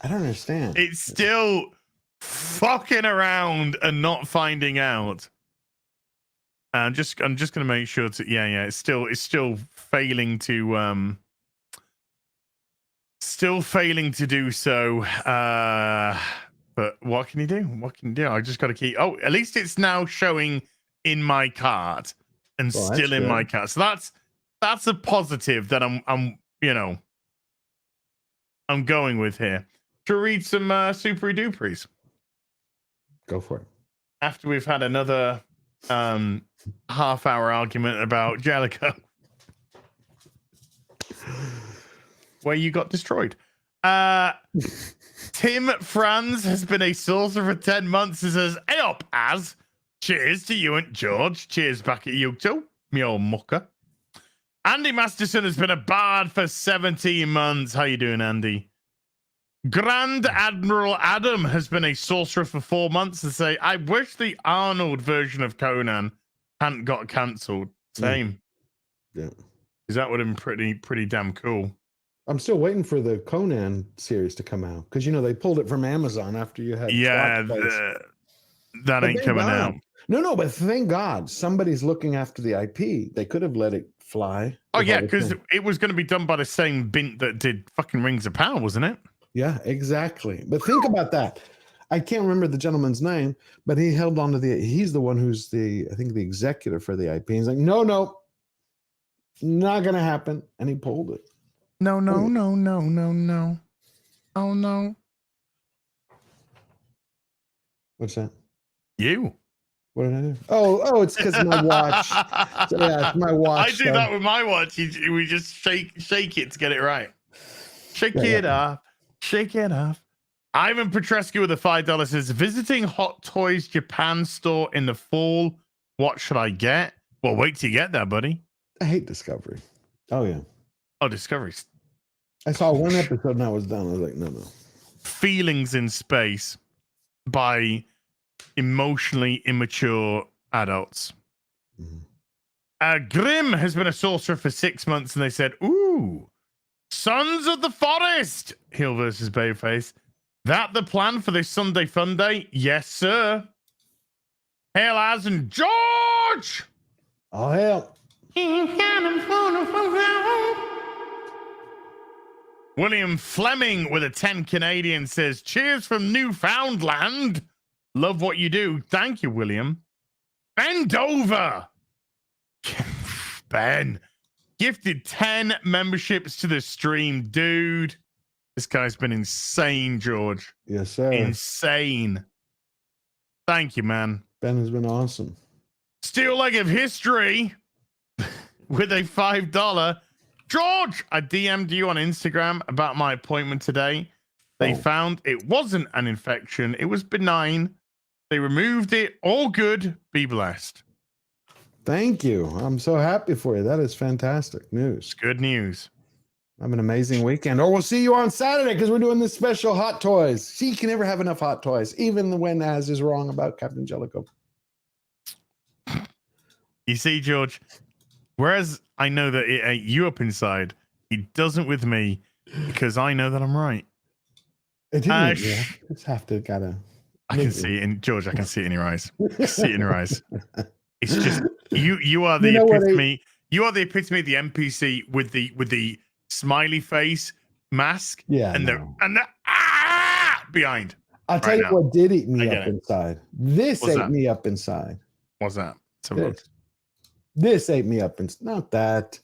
I don't understand. It's still fucking around and not finding out. I'm just gonna make sure to it's still failing to do so. But what can you do? I just got to keep. Oh, at least it's now showing in my cart and still in my cart. So that's a positive that I'm going with here. To read some super duperies. Go for it. After we've had another half-hour argument about Jellicoe, where you got destroyed. Tim Franz has been a sorcerer for 10 months and says, "Hey up, Az. Cheers to you and George. Cheers back at you too, me old mucker." Andy Masterson has been a bard for 17 months. How you doing, Andy? Grand Admiral Adam has been a sorcerer for 4 months and say, "I wish the Arnold version of Conan hadn't got cancelled." Same. Yeah. Because that would have been pretty damn cool. I'm still waiting for the Conan series to come out because they pulled it from Amazon after you had. That ain't coming out. No, but thank God somebody's looking after the IP. They could have let it fly. Oh yeah, because it was going to be done by the same bint that did fucking Rings of Power, wasn't it? Yeah, exactly. But think about that. I can't remember the gentleman's name, but he held on to he's the one who's I think the executive for the IP. He's like, no, not going to happen. And he pulled it. No. Oh no. What's that? You. What did I do? Oh, it's because my watch. So, yeah, it's my watch. I do that with my watch. We just shake it to get it right. Shake it off. Ivan Petrescu with a $5 says, "Visiting Hot Toys Japan store in the fall. What should I get?" Well, wait till you get there, buddy. I hate Discovery. Oh yeah. Oh, Discovery's. I saw one episode and I was done. I was like, no. Feelings in Space by emotionally immature adults. Grim has been a sorcerer for 6 months and they said, "Ooh, Sons of the Forest, Hill versus Bayface. That the plan for this Sunday fun day?" Yes, sir. Hail Az and George. Oh hell. William Fleming with a 10 Canadian says, "Cheers from Newfoundland. Love what you do." Thank you, William. Ben Dover. Ben gifted 10 memberships to the stream, dude. This guy's been insane, George. Yes, sir. Insane. Thank you, man. Ben has been awesome. Steel Leg of History with a $5. George, I DM'd you on Instagram about my appointment today. They found it wasn't an infection. It was benign. They removed it. All good. Be blessed. Thank you. I'm so happy for you. That is fantastic news. It's good news. Have an amazing weekend. Or we'll see you on Saturday because we're doing this special Hot Toys. See, you can never have enough Hot Toys, even when Az is wrong about Captain Jellicoe. You see, George, whereas I know that it ate you up inside, it doesn't with me because I know that I'm right. It didn't. Just have to I can see it in George. I can see it in your eyes. I see it in your eyes. It's just You are You the know what epitome. You are the epitome of the NPC with the smiley face mask Yeah, and no. the behind. I'll tell Right you now. what did eat I me get up it. inside. This What's ate that? me up inside. What's that? Let's have a look. This ate me up inside. Not that.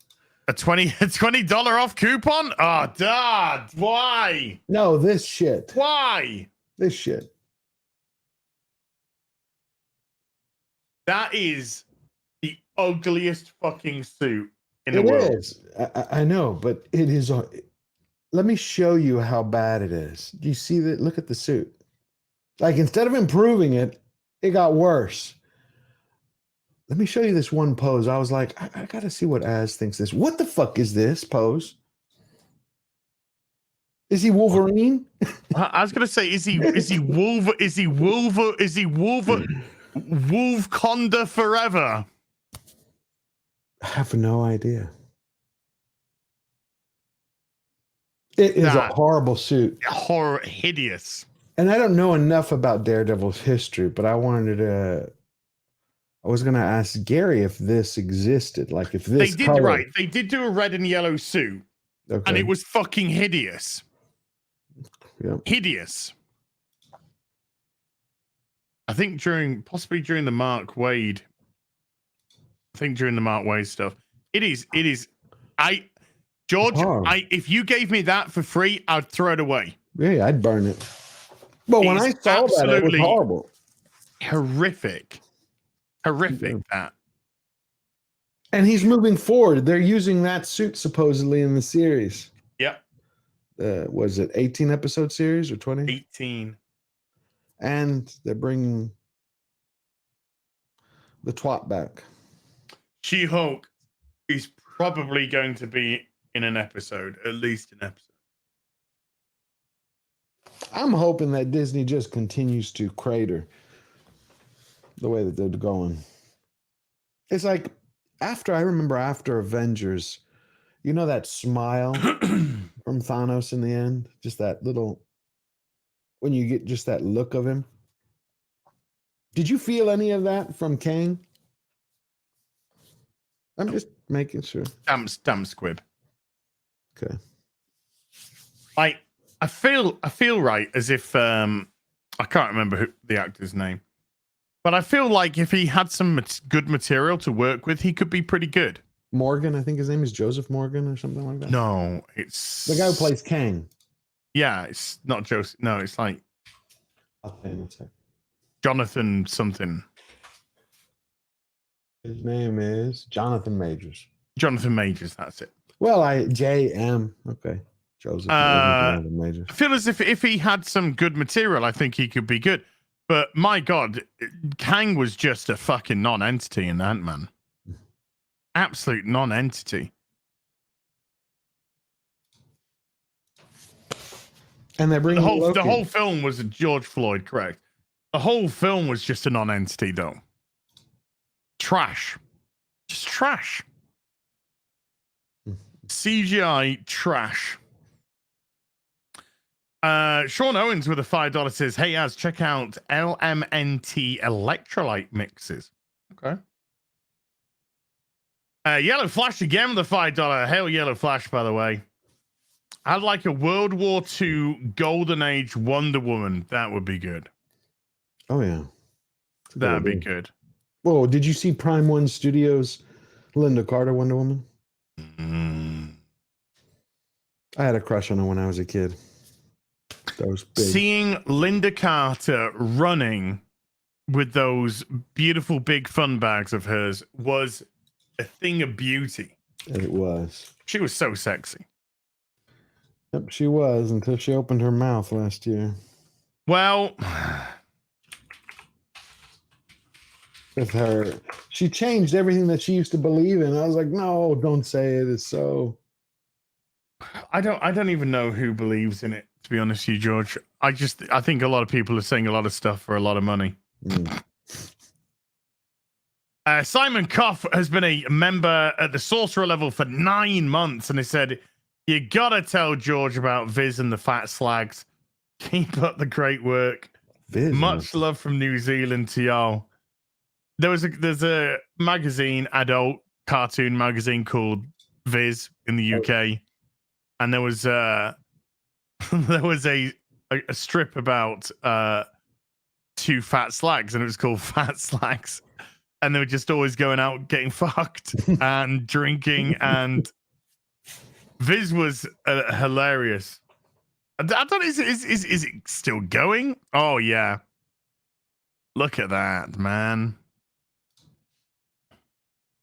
A $20 off coupon? Oh, Dad, why? No, this shit. Why? This shit. That is the ugliest fucking suit in It the world. is. I know, but it is. Let me show you how bad it is. Do you see that? Look at the suit. Like, instead of improving it, it got worse. Let me show you this one pose. I was like, I gotta see what Az thinks this. What the fuck is this pose? Is he Wolverine? I was gonna say, is he Wolfconda forever? I have no idea. It is That- a horrible suit. Horror, hideous. And I don't know enough about Daredevil's history, but I wanted to. I was going to ask Gary if this existed. Like, if this. They did color, right. They did do a red and yellow suit, Okay. and it was fucking hideous. Yep. Hideous. I think possibly during the Mark Wade. I think during the Mark Wade stuff. It is. George, Oh. if you gave me that for free, I'd throw it away. Yeah, I'd burn it. But when I It's saw that, it was absolutely horrible. Horrific. That. And he's moving forward. They're using that suit supposedly in the series. Yep. Was it 18 episode series or 20? 18. And they're bringing the twat back. She-Hulk is probably going to be in an episode, at least an episode. I'm hoping that Disney just continues to crater the way that they're going. It's like I remember after Avengers, you know that smile from Thanos in the end? Just that little, when you get just that look of him. Did you feel any of that from Kang? I'm just making sure. Damn squib. Okay. I feel right as if I can't remember the actor's name, but I feel like if he had some good material to work with, he could be pretty good. Morgan, I think his name is Joseph Morgan or something like that. No, it's the guy who plays Kang. Yeah, it's not Joseph. No, it's like I'll tell you in a second. Jonathan something. His name is Jonathan Majors. Jonathan Majors, that's it. Well, JM. Okay. Joseph Jonathan Majors. I feel as if he had some good material, I think he could be good. But my God, Kang was just a fucking non-entity in Ant-Man. Absolute non-entity. And they're bringing the whole film was a George Floyd, correct? The whole film was just a non-entity, though. Trash. Just trash. CGI trash. Sean Owens with a $5 says, "Hey, Az, check out LMNT electrolyte mixes." Okay. Yellow Flash again with a $5. Hail Yellow Flash, by the way. I'd like a World War II Golden Age Wonder Woman. That would be good. Oh, yeah. That'd be good. Whoa, did you see Prime One Studios Linda Carter Wonder Woman? I had a crush on her when I was a kid. That was big. Seeing Linda Carter running with those beautiful big fun bags of hers was a thing of beauty. It was. She was so sexy. Yep, she was until she opened her mouth last year. Well, with her, she changed everything that she used to believe in. I was like, no, don't say it. It's so. I don't even know who believes in it, to be honest with you, George. I think a lot of people are saying a lot of stuff for a lot of money. Simon Koff has been a member at the sorcerer level for 9 months, and he said, "You gotta tell George about Viz and the Fat Slags. Keep up the great work. Viz, Much love from New Zealand to y'all." there's a magazine, adult cartoon magazine called Viz in the UK, and there was there was a strip about two fat slags, and it was called Fat Slags, and they were just always going out getting fucked and drinking, and Viz was hilarious. I don't. Is it still going? Oh yeah. Look at that, man.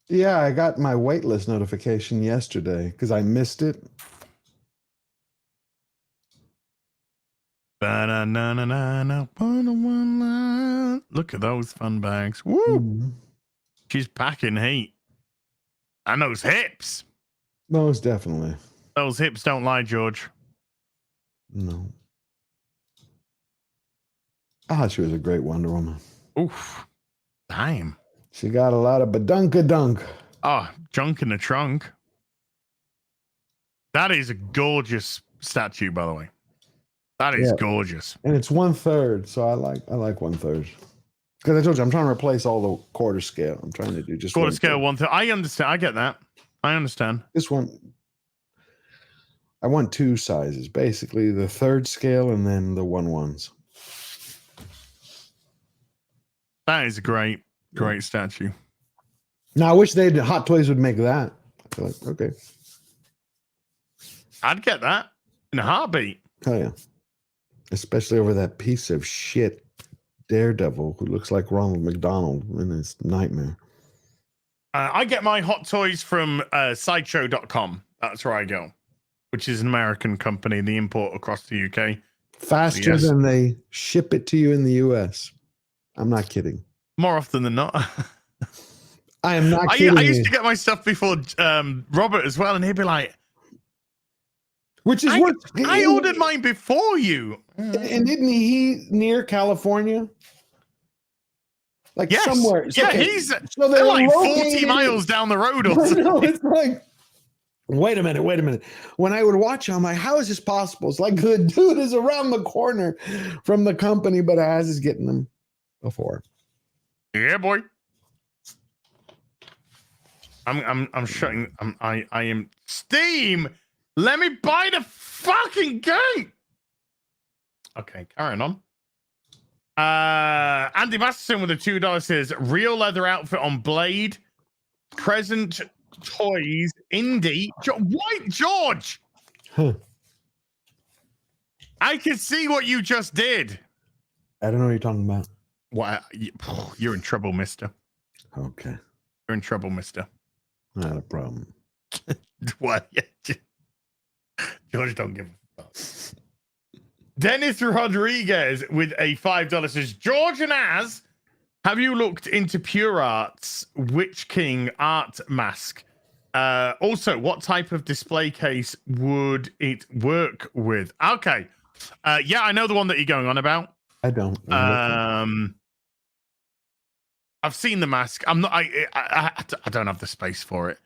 Yeah, I got my waitlist notification yesterday because I missed it. Look at those fun bags. Woo! Mm-hmm. She's packing heat. And those hips. Most definitely. Those hips don't lie, George. No. Ah, she was a great Wonder Woman. Oof. Damn. She got a lot of badunkadunk. Oh, junk in the trunk. That is a gorgeous statue, by the way. That is gorgeous. And it's 1/3, so I like 1/3. Because I told you I'm trying to replace all the quarter scale. I'm trying to do just quarter scale 1/3. I understand. I get that. I understand. This one, I want 2 sizes, basically the 3rd scale and then the 1/1s. That is a great statue. Now I wish Hot Toys would make that. I feel like, okay. I'd get that in a heartbeat. Oh yeah. Especially over that piece of shit Daredevil who looks like Ronald McDonald in his Nightmare. I get my Hot Toys from sideshow.com. That's where I go, which is an American company. They import across the UK. Faster than they ship it to you in the US. I'm not kidding. More often than not. I am not kidding. I used to get my stuff before Robert as well, and he'd be like, which is what I ordered mine before you. And didn't he near California? Like somewhere. Yeah, so they're like 40 miles down the road or something. No, it's like, wait a minute. When I would watch him, I'm like, how is this possible? It's like the dude is around the corner from the company, but Az is getting them before. Yeah, boy. I'm shutting. I am Steam. Let me buy the fucking game. Okay, carrying on. Andy Masterson with a $2 says real leather outfit on Blade. Present toys indie. White George. Huh. I can see what you just did. I don't know what you're talking about. What? You're in trouble, mister. Okay. You're in trouble, mister. Not a problem. What? George don't give a fuck. Dennis Rodriguez with a $5 says, George and Az, have you looked into Pure Art's Witch King art mask? Also, what type of display case would it work with? Okay. Yeah, I know the one that you're going on about. I don't. I've seen the mask. I'm not. I don't have the space for it.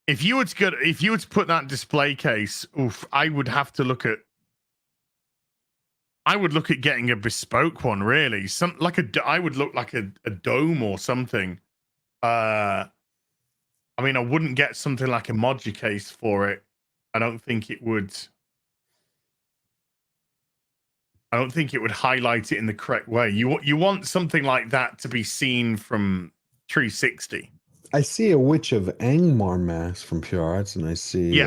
If you were to put that display case, I would have to look at. I would look at getting a bespoke one, really. I would look like a dome or something. I mean, I wouldn't get something like a modular case for it. I don't think it would highlight it in the correct way. You want something like that to be seen from 360. I see a Witch of Angmar mask from Pure Arts, and I see.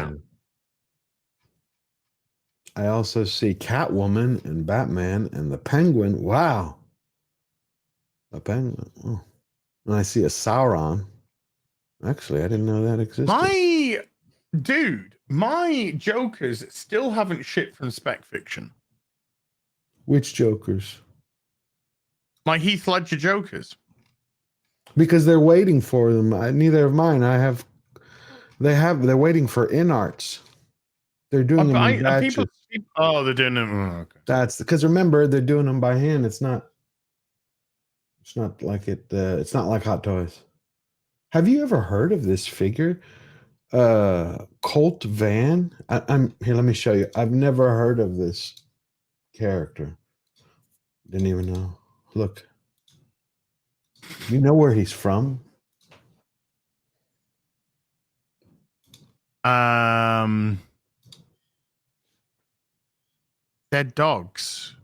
I also see Catwoman and Batman and the Penguin. Wow. A penguin. Oh. And I see a Sauron. Actually, I didn't know that existed. My Jokers still haven't shipped from Spec Fiction. Which Jokers? My Heath Ledger Jokers. Because they're waiting for them. Neither of mine. They're waiting for InArts. They're doing them in batches. They're doing them. Oh, okay. That's because remember they're doing them by hand. It's not like it. It's not like Hot Toys. Have you ever heard of this figure, Colt Van? I'm here. Let me show you. I've never heard of this character. Didn't even know. Look. You know where he's from? Dead dogs.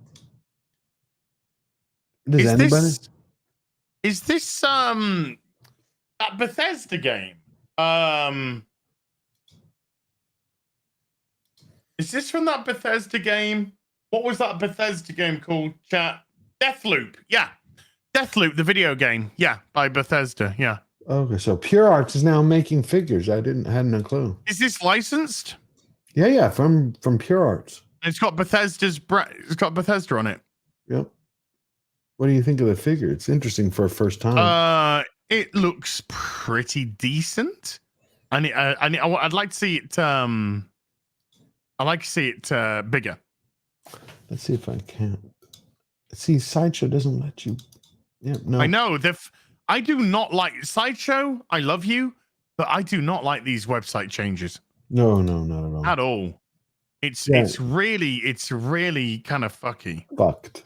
Does anybody? Is this that Bethesda game? Is this from that Bethesda game? What was that Bethesda game called? Chat. Deathloop. Yeah. Deathloop, the video game. Yeah, by Bethesda. Yeah. Okay, so Pure Arts is now making figures. I hadn't a clue. Is this licensed? Yeah, from Pure Arts. It's got Bethesda's it's got Bethesda on it. Yep. What do you think of the figure? It's interesting for a first time. It looks pretty decent. I'd like to see it. I'd like to see it bigger. Let's see if I can. See, Sideshow doesn't let you. Yeah, no. I know. I do not like Sideshow. I love you, but I do not like these website changes. No, not at all. At all. It's really kind of fucked.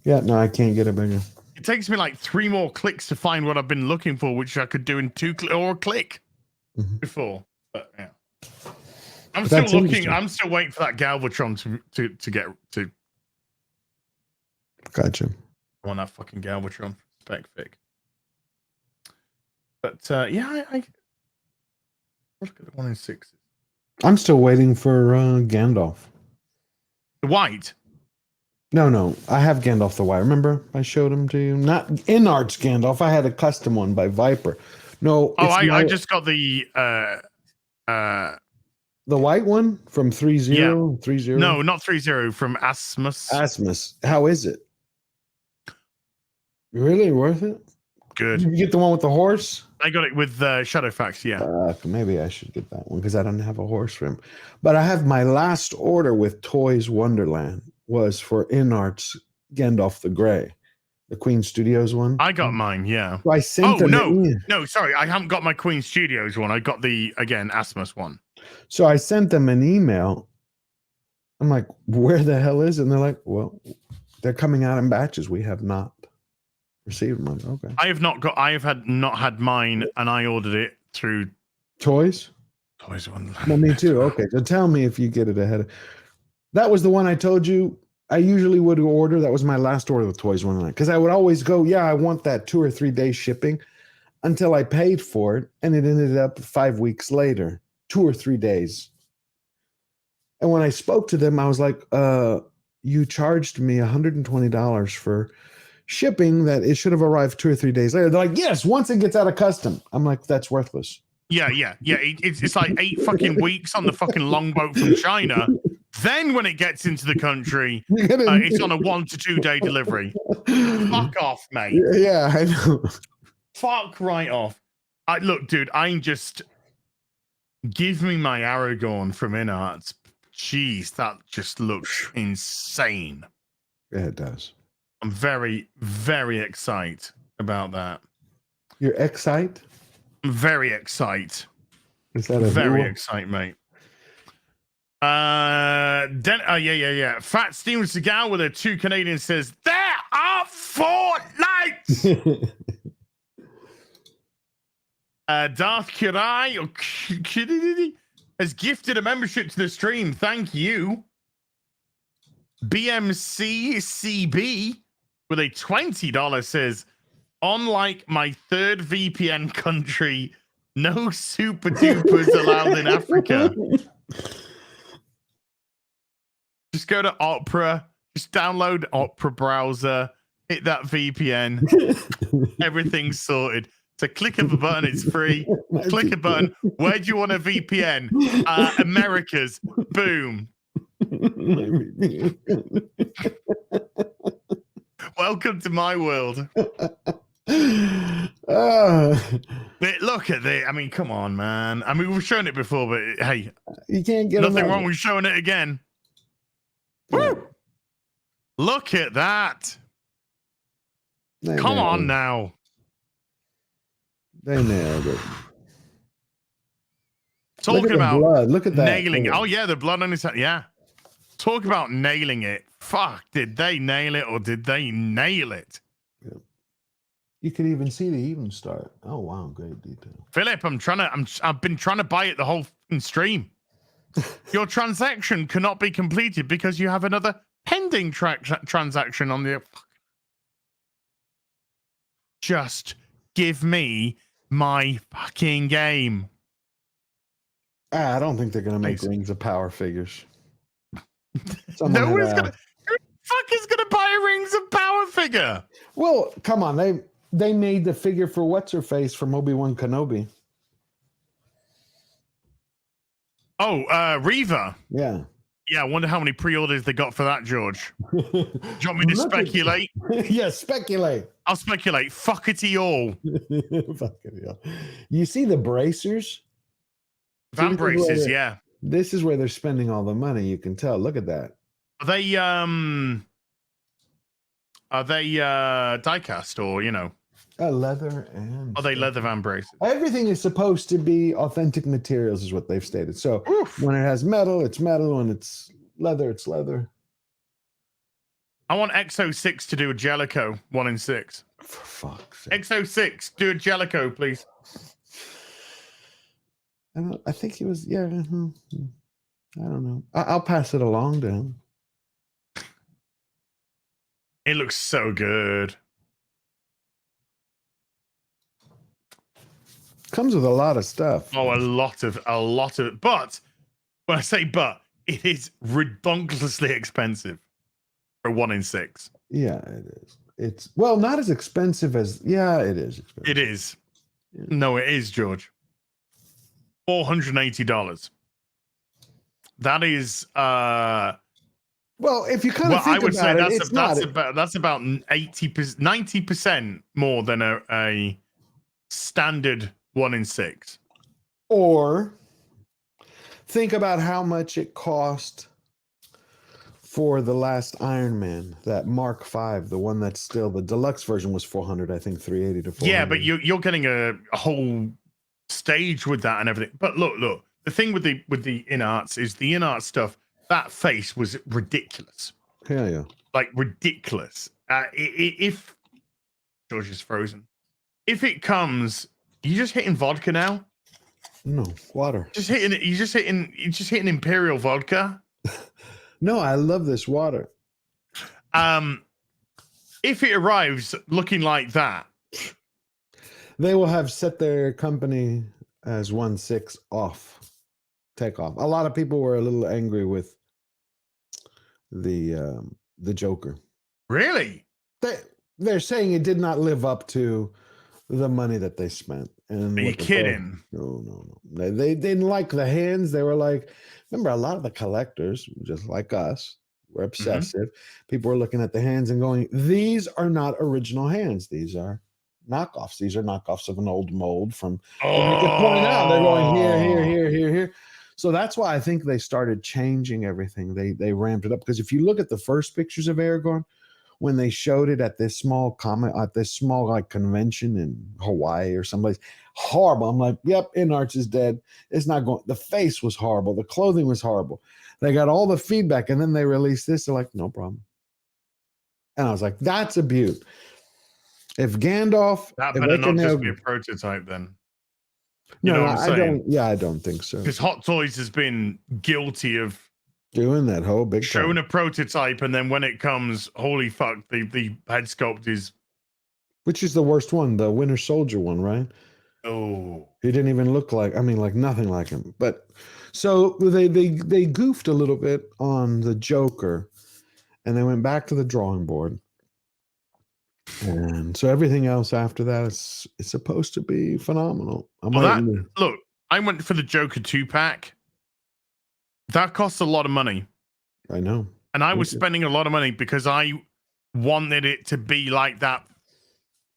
Yeah, no, I can't get it bigger. It takes me like 3 more clicks to find what I've been looking for, which I could do in 2 or a click before. But yeah, I'm still looking. I'm still waiting for that Galvatron to get to. Gotcha. I want that fucking Galvatron spec fic. But yeah, I look at the 1 in 6. I'm still waiting for Gandalf. The white. No, I have Gandalf the White. Remember, I showed him to you. Not in Arts Gandalf. I had a custom one by Viper. No, I just got the white one from 3.0. 3.0. No, not 3.0 from Asmus. How is it? Really worth it? Good. Did you get the one with the horse? I got it with Shadowfax, yeah. Maybe I should get that one because I don't have a horse for him. But I have my last order with Toys Wonderland was for InArts Gandalf the Grey, the Queen Studios one. I got mine, yeah. So I sent no, sorry, I haven't got my Queen Studios one. I got the Asmus one. So I sent them an email. I'm like, where the hell is it? And they're like, well, they're coming out in batches. We have not received them. Okay. I have not had mine, and I ordered it through Toys Wonderland. Well, me too. Okay, so tell me if you get it ahead of. That was the one I told you I usually would order. That was my last order with Toys Wonderland because I would always go, yeah, I want that 2 or 3 day shipping until I paid for it, and it ended up 5 weeks later, 2 or 3 days. And when I spoke to them, I was like, you charged me $120 for shipping that it should have arrived 2 or 3 days later. They're like, yes, once it gets out of custom. I'm like, that's worthless. Yeah. It's like 8 fucking weeks on the fucking longboat from China. Then when it gets into the country, it's on a 1 to 2 day delivery. Fuck off, mate. Yeah, I know. Fuck right off. Look, dude, give me my Aragorn from InArts. Jeez, that just looks insane. Yeah, it does. I'm very, very excited about that. You're excited? I'm very excited. Is that a very excited, mate? Yeah. Fat Steven Seagal with a 2 Canadian says, there are 4 lights. Darth Kirai has gifted a membership to the stream. Thank you. BMCCB with a $20 says, unlike my 3rd VPN country, no super dupers allowed in Africa. Just go to Opera, just download Opera browser, hit that VPN, everything's sorted. So click of a button, it's free. Click a button. Where do you want a VPN? Americas. Boom. Welcome to my world. But look at it. I mean, come on, man. I mean, we've shown it before, but hey, you can't get nothing wrong with showing it again. Yeah. Woo! Look at that. Come on now. They nailed it. Talking about blood. Look at that. Nailing. Oh, yeah, the blood on his hand. Yeah. Talk about nailing it. Fuck, did they nail it or did they nail it? Yeah. You could even see the even start. Oh wow, great detail. Philip, I've been trying to buy it the whole fucking stream. Your transaction cannot be completed because you have another pending transaction on the. Just give me my fucking game. I don't think they're gonna make Thanks. Rings of Power figures. No one's gonna. Who the fuck is gonna buy a Rings of Power figure? Well, come on, they made the figure for what's her face from Obi-Wan Kenobi. Oh, Reva. Yeah. Yeah, I wonder how many pre-orders they got for that, George. Do you want me to speculate? Yeah, speculate. I'll speculate. Fuckity all. Fucking hell. You see the bracers? Van braces, yeah. This is where they're spending all the money. You can tell. Look at that. Are they die-cast or, Leather and... are they leather van braces? Everything is supposed to be authentic materials is what they've stated. So when it has metal, it's metal. When it's leather, it's leather. I want XO6 to do a Jellicoe 1 in 6. For fuck's sake. XO6, do a Jellicoe, please. I think he was, yeah. I don't know. I'll pass it along to him. It looks so good. Comes with a lot of stuff. Oh, a lot of, but when I say but, it is redonkulously expensive for 1 in 6. Yeah, it is. It's, well, not as expensive as, yeah, it is expensive. It is. Yeah. No, it is, George. $480. That is well, if you kind of think I would about say it, that's about 80%, 90% more than a standard 1 in 6. Or think about how much it cost for the last Iron Man, that Mark V, the one that's still the deluxe version was 400, I think 380 to 400. Yeah, but you're getting a whole stage with that and everything. But look, the thing with the in-arts is the in-art stuff, that face was ridiculous. Yeah. Like ridiculous. If George is frozen. If it comes, you just hitting vodka now? No, water. You're just hitting Imperial vodka. No, I love this water. If it arrives looking like that, they will have set their company as 1/6 off. Take off. A lot of people were a little angry with the Joker. Really? They're saying it did not live up to the money that they spent. And are you kidding? No. They didn't like the hands. They were like, remember, a lot of the collectors, just like us, were obsessive. People were looking at the hands and going, these are not original hands. These are knockoffs. These are knockoffs of an old mold from. And you could point out, they're going here. So that's why I think they started changing everything. They ramped it up, because if you look at the first pictures of Aragorn, when they showed it at this small like convention in Hawaii or someplace, horrible. I'm like, yep, InArts is dead. It's not going. The face was horrible. The clothing was horrible. They got all the feedback, and then they released this. They're like, no problem. And I was like, that's a beaut. If Gandalf, that better not just be a prototype, then. I don't think so. Because Hot Toys has been guilty of doing that whole big showing a prototype, and then when it comes, holy fuck, the head sculpt is. Which is the worst one, the Winter Soldier one, right? Oh, he didn't even look like. I mean, like nothing like him. But so they goofed a little bit on the Joker, and they went back to the drawing board. And so everything else after that is supposed to be phenomenal. Look, I went for the Joker 2-pack. That costs a lot of money. I know. And I was spending a lot of money because I wanted it to be like that.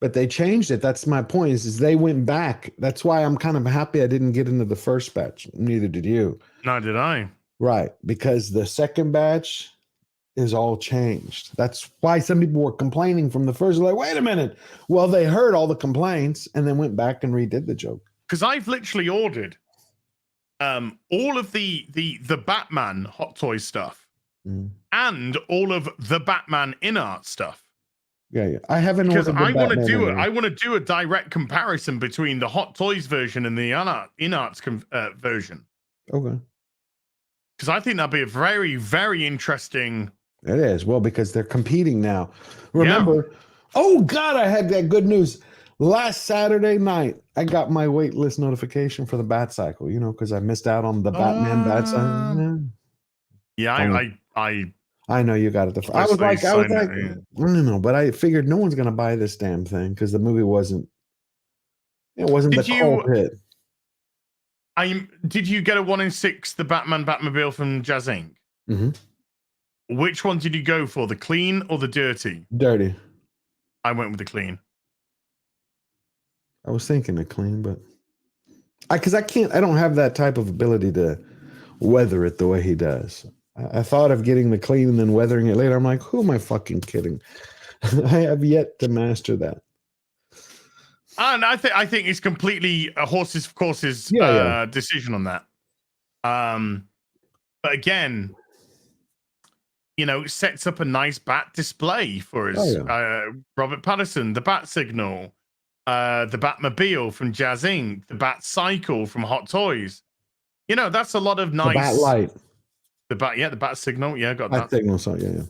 But they changed it. That's my point, is they went back. That's why I'm kind of happy I didn't get into the first batch. Neither did you. Neither did I. Right. Because the second batch is all changed. That's why some people were complaining from the first. Like, wait a minute. Well, they heard all the complaints and then went back and redid the joke. Because I've literally ordered all of the Batman Hot Toys stuff and all of the Batman in-art stuff. Yeah. I haven't Because ordered the I want to Batman do it. anyway. I want to do a direct comparison between the Hot Toys version and the InArts version. Okay. Because I think that'd be a very, very interesting. It is. Well, because they're competing now. Yeah. Remember, oh God, I had that good news. Last Saturday night, I got my wait list notification for the Bat Cycle, because I missed out on the Batman Bat Cycle. Yeah, I know you got it. I was like, I don't know, but I figured no one's going to buy this damn thing because the movie wasn't the cult hit. Did you get a 1 in 6, the Batman Batmobile from Jazz Inc.? Mm-hmm. Which one did you go for, the clean or the dirty? Dirty. I went with the clean. I was thinking of clean, but I don't have that type of ability to weather it the way he does. I thought of getting the clean and then weathering it later. I'm like, who am I fucking kidding? I have yet to master that. And I think it's completely a horse's decision on that. But again, it sets up a nice bat display for us. Robert Pattinson, the Bat Signal, the Batmobile from Jazz Inc., the Bat Cycle from Hot Toys. That's a lot of nice. The Bat Light. The Bat Signal. Yeah, got that. Signal, so yeah.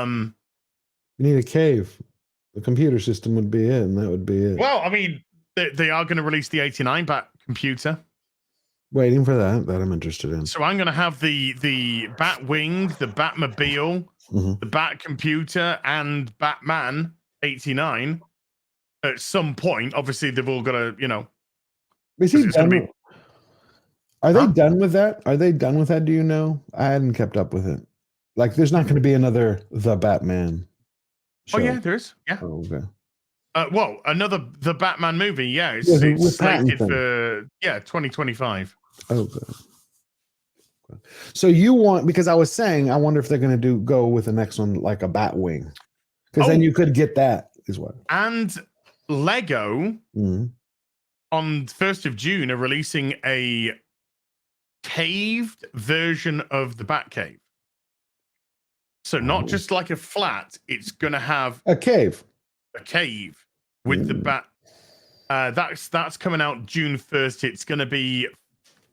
You need a cave. The computer system would be it, and that would be it. Well, I mean, they are going to release the 89 Bat computer. Waiting for that I'm interested in. So I'm going to have the Batwing, the Batmobile, the Bat computer, and Batman 89 at some point. Obviously, they've all got to, Is he done? Are they done with that? Are they done with that? Do you know? I hadn't kept up with it. Like, there's not going to be another The Batman show. Oh, yeah, there is. Yeah. Oh, okay. Well, the Batman movie. Yeah, it's slated for 2025. Okay. So you want, because I was saying, I wonder if they're going to go with the next one like a Batwing, because then you could get that as well. And Lego on 1st of June are releasing a caved version of the Batcave. So not just like a flat, it's going to have a cave with the bat. That's coming out June 1st. It's going to be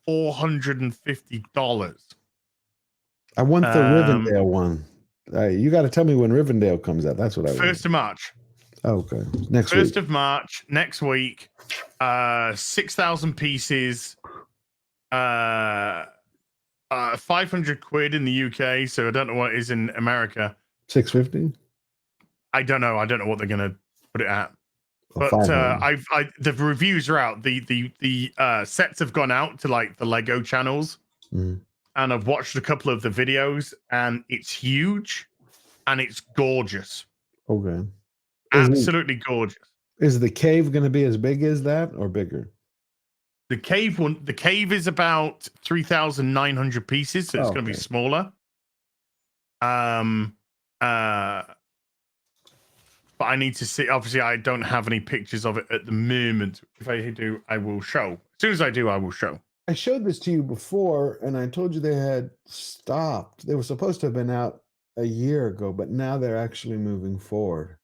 $450. I want the Rivendell one. You got to tell me when Rivendell comes out. That's what I want. 1st of March. Okay. Next 1st week. of March, next week. 6,000 pieces. 500 quid in the UK. So I don't know what it is in America. 650. I don't know. I don't know what they're going to put it at. But the reviews are out. The sets have gone out to like the Lego channels, and I've watched a couple of the videos, and it's huge, and it's gorgeous. Okay, absolutely gorgeous. Is the cave going to be as big as that or bigger? The cave is about 3,900 pieces, so it's going to be smaller. But I need to see. Obviously, I don't have any pictures of it at the moment. If I do, I will show. As soon as I do, I will show. I showed this to you before, and I told you they had stopped. They were supposed to have been out a year ago, but now they're actually moving forward.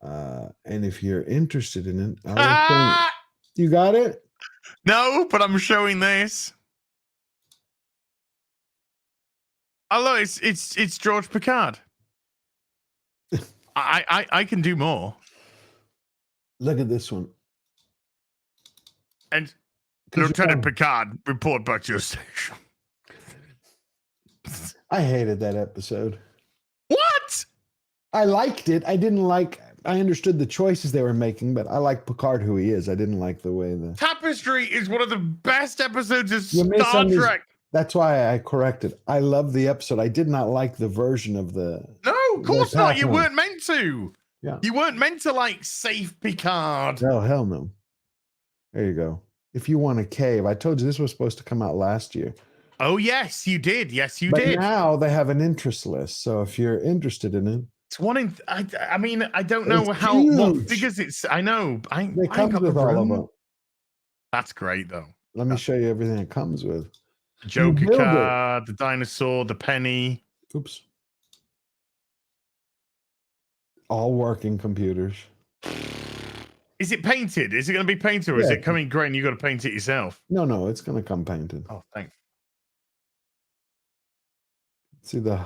And if you're interested in it, you got it? No, but I'm showing this. Oh, look, it's George Picard. I can do more. Look at this one. And Lieutenant Picard, report back to your station. I hated that episode. What? I liked it. I understood the choices they were making, but I like Picard who he is. I didn't like the way the Tapestry is one of the best episodes of Star Trek. That's why I corrected. I love the episode. I did not like the version of the. No, of course not. You weren't meant to. Yeah. You weren't meant to like save Picard. No, hell no. There you go. If you want a cave, I told you this was supposed to come out last year. Oh, yes, you did. Yes, you did. But now they have an interest list. So if you're interested in it. It's one in. I mean, I don't know what figures it's. I know. It comes with all of them. That's great, though. Let me show you everything it comes with. The Joker card, the dinosaur, the penny. Oops. All working computers. Is it painted? Is it going to be painted, or is it coming grey and you got to paint it yourself? No, it's going to come painted. Oh, thanks. See the.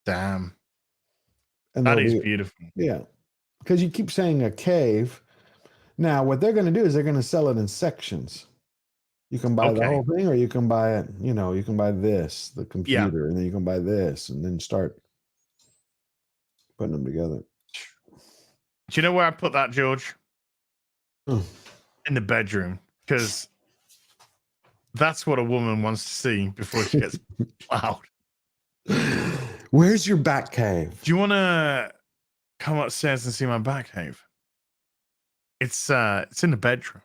Damn. And That is beautiful. Yeah. Because you keep saying a cave. Now, what they're going to do is they're going to sell it in sections. You can buy the whole thing, or you can buy it, you can buy this, the computer, and then you can buy this, and then start putting them together. Do you know where I put that, George? Oh. In the bedroom, because that's what a woman wants to see before she gets plowed. Where's your bat cave? Do you want to come upstairs and see my bat cave? It's in the bedroom.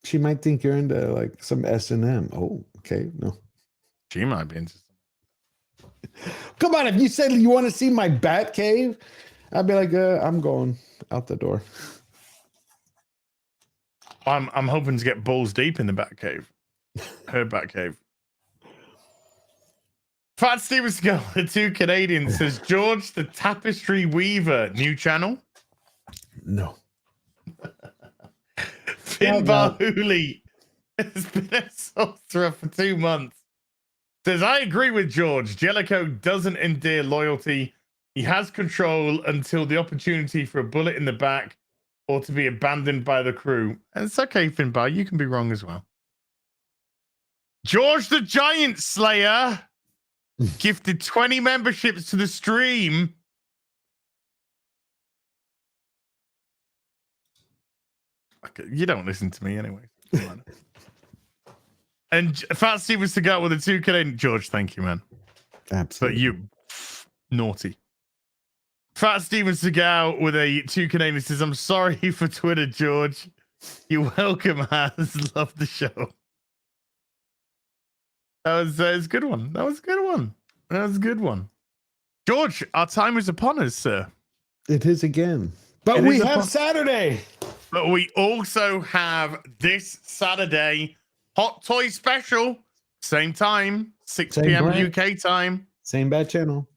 She might think you're into like some S&M. Oh, okay. No. She might be into something. Come on, if you said you want to see my bat cave, I'd be like, I'm going out the door. I'm hoping to get balls deep in the bat cave. Her bat cave. Fat Stevens go, the 2 Canadians, says George the Tapestry Weaver, new channel. No. Finn Barhouli has been a sorcerer for 2 months. Says, I agree with George. Jellicoe doesn't endear loyalty. He has control until the opportunity for a bullet in the back or to be abandoned by the crew. And it's okay, Finn Bar. You can be wrong as well. George the Giant Slayer gifted 20 memberships to the stream. You don't listen to me anyway. And Fat Stevens to go with the 2 Canadian. George, thank you, man. Absolutely. But you naughty. Fat Stevens to go with a 2 Canadian says, I'm sorry for Twitter, George. You're welcome, Has. Love the show. That was a good one. That was a good one. That was a good one. George, our time is upon us, sir. It is again. But we have Saturday. But we also have this Saturday Hot Toy Special. Same time, 6 p.m. UK time. Same bat channel.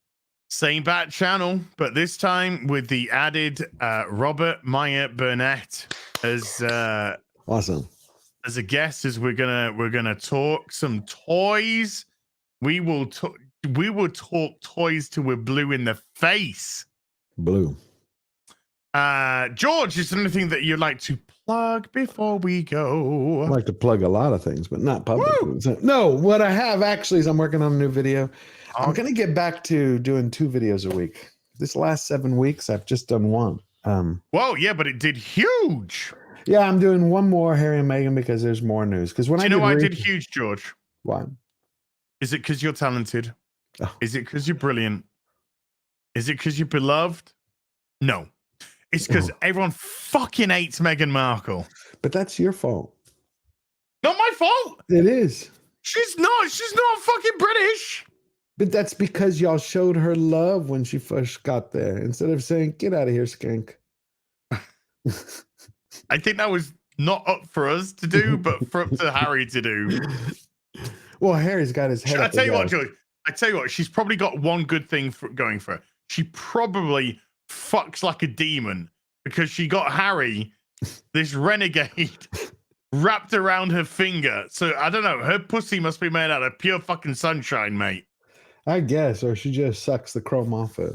Same bat channel, but this time with the added Robert Meyer Burnett as awesome as a guest. As we're gonna talk some toys. We will talk toys till we're blue in the face. Blue. George, is there anything that you'd like to plug before we go? I like to plug a lot of things, but not publicly. So, no, what I have actually is I'm working on a new video. I'm going to get back to doing 2 videos a week. This last 7 weeks, I've just done 1. Whoa, yeah, but it did huge. Yeah, I'm doing 1 more, Harry and Meghan, because there's more news. Because when I did huge, George. Why? Is it because you're talented? Oh. Is it because you're brilliant? Is it because you're beloved? No. It's because everyone fucking hates Meghan Markle. But that's your fault. Not my fault. It is. She's not fucking British. But that's because y'all showed her love when she first got there, instead of saying, get out of here, skank. I think that was not up for us to do, but for up to Harry to do. Well, Harry's got his head up. I tell you what, George. I tell you what, she's probably got one good thing going for her. She probably fucks like a demon because she got Harry, this renegade, wrapped around her finger. So I don't know. Her pussy must be made out of pure fucking sunshine, mate. I guess, or she just sucks the chrome off it.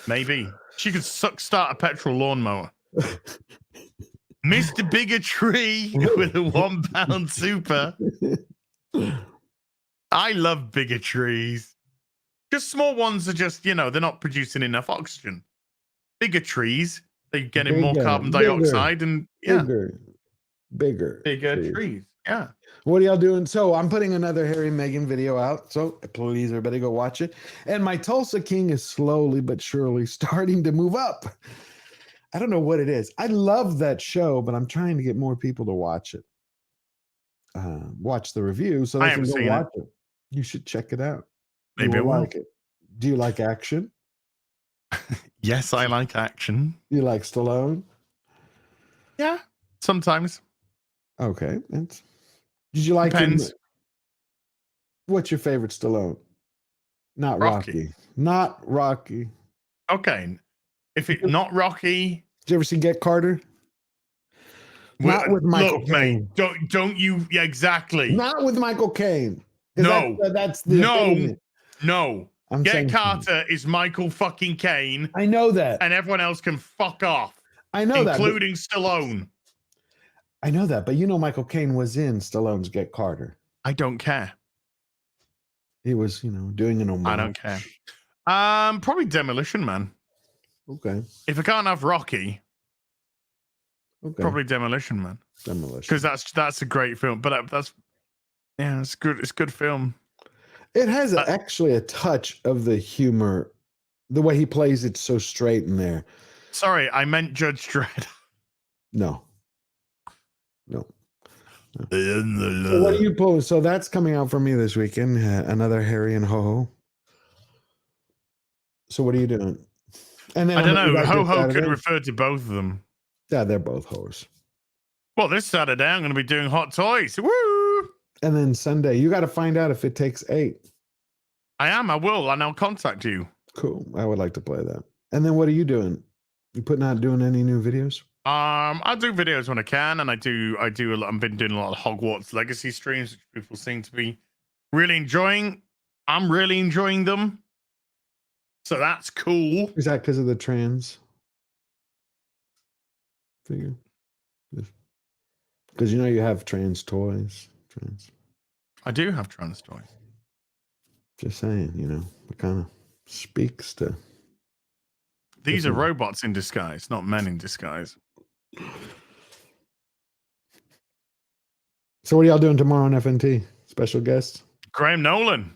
Maybe she could start a petrol lawnmower. Mr. Bigotry with a 1 pound super. I love bigotries. Just small ones are just, they're not producing enough oxygen. Bigger trees, they're getting more carbon dioxide and bigger trees. Yeah. What are y'all doing? So I'm putting another Harry and Meghan video out. So please, everybody go watch it. And my Tulsa King is slowly but surely starting to move up. I don't know what it is. I love that show, but I'm trying to get more people to watch it. Watch the review so they can go watch it. You should check it out. Maybe I will. Like it. Do you like action? Yes, I like action. You like Stallone? Yeah, sometimes. Okay. Did you like Depends. What's your favorite Stallone? Not Rocky. Rocky. Not Rocky. Okay. If it's not Rocky, Did you ever see Get Carter? Not with Michael look, mate. Caine. Don't you? Yeah, exactly. Not with Michael Caine. No. That's the epitome. No. I'm Get saying Carter is Michael fucking Caine, I know that. and everyone else can fuck off, I know that. including Stallone. I know that, but you know Michael Caine was in Stallone's Get Carter. I don't care. He was, you know, doing an homage. I don't care. Probably Demolition Man. Okay. If I can't have Rocky, Okay. probably Demolition Man. Demolition. Because that's a great film. But it's good. It's a good film. It has actually a touch of the humor, the way he plays it so straight in there. Sorry, I meant Judge Dredd. No. So what do you pose? So that's coming out for me this weekend. Another Harry and Ho-Ho. So what are you doing? And then I don't know. Ho Ho-Ho could refer to both of them. Yeah, they're both hoes. Well, this Saturday I'm going to be doing Hot Toys. Woo! And then Sunday, you got to find out if it takes 8. I will, and I'll contact you. Cool. I would like to play that. And then what are you doing? You not doing any new videos? I do videos when I can, and I do a lot. I've been doing a lot of Hogwarts Legacy streams, which people seem to be really enjoying. I'm really enjoying them, so that's cool. Is that because of the trans figure? Because you know you have trans toys. I do have trans toys. Just saying, you know, it kind of speaks to. These are robots in disguise, not men in disguise. So what are y'all doing tomorrow on FNT? Special guest? Graham Nolan,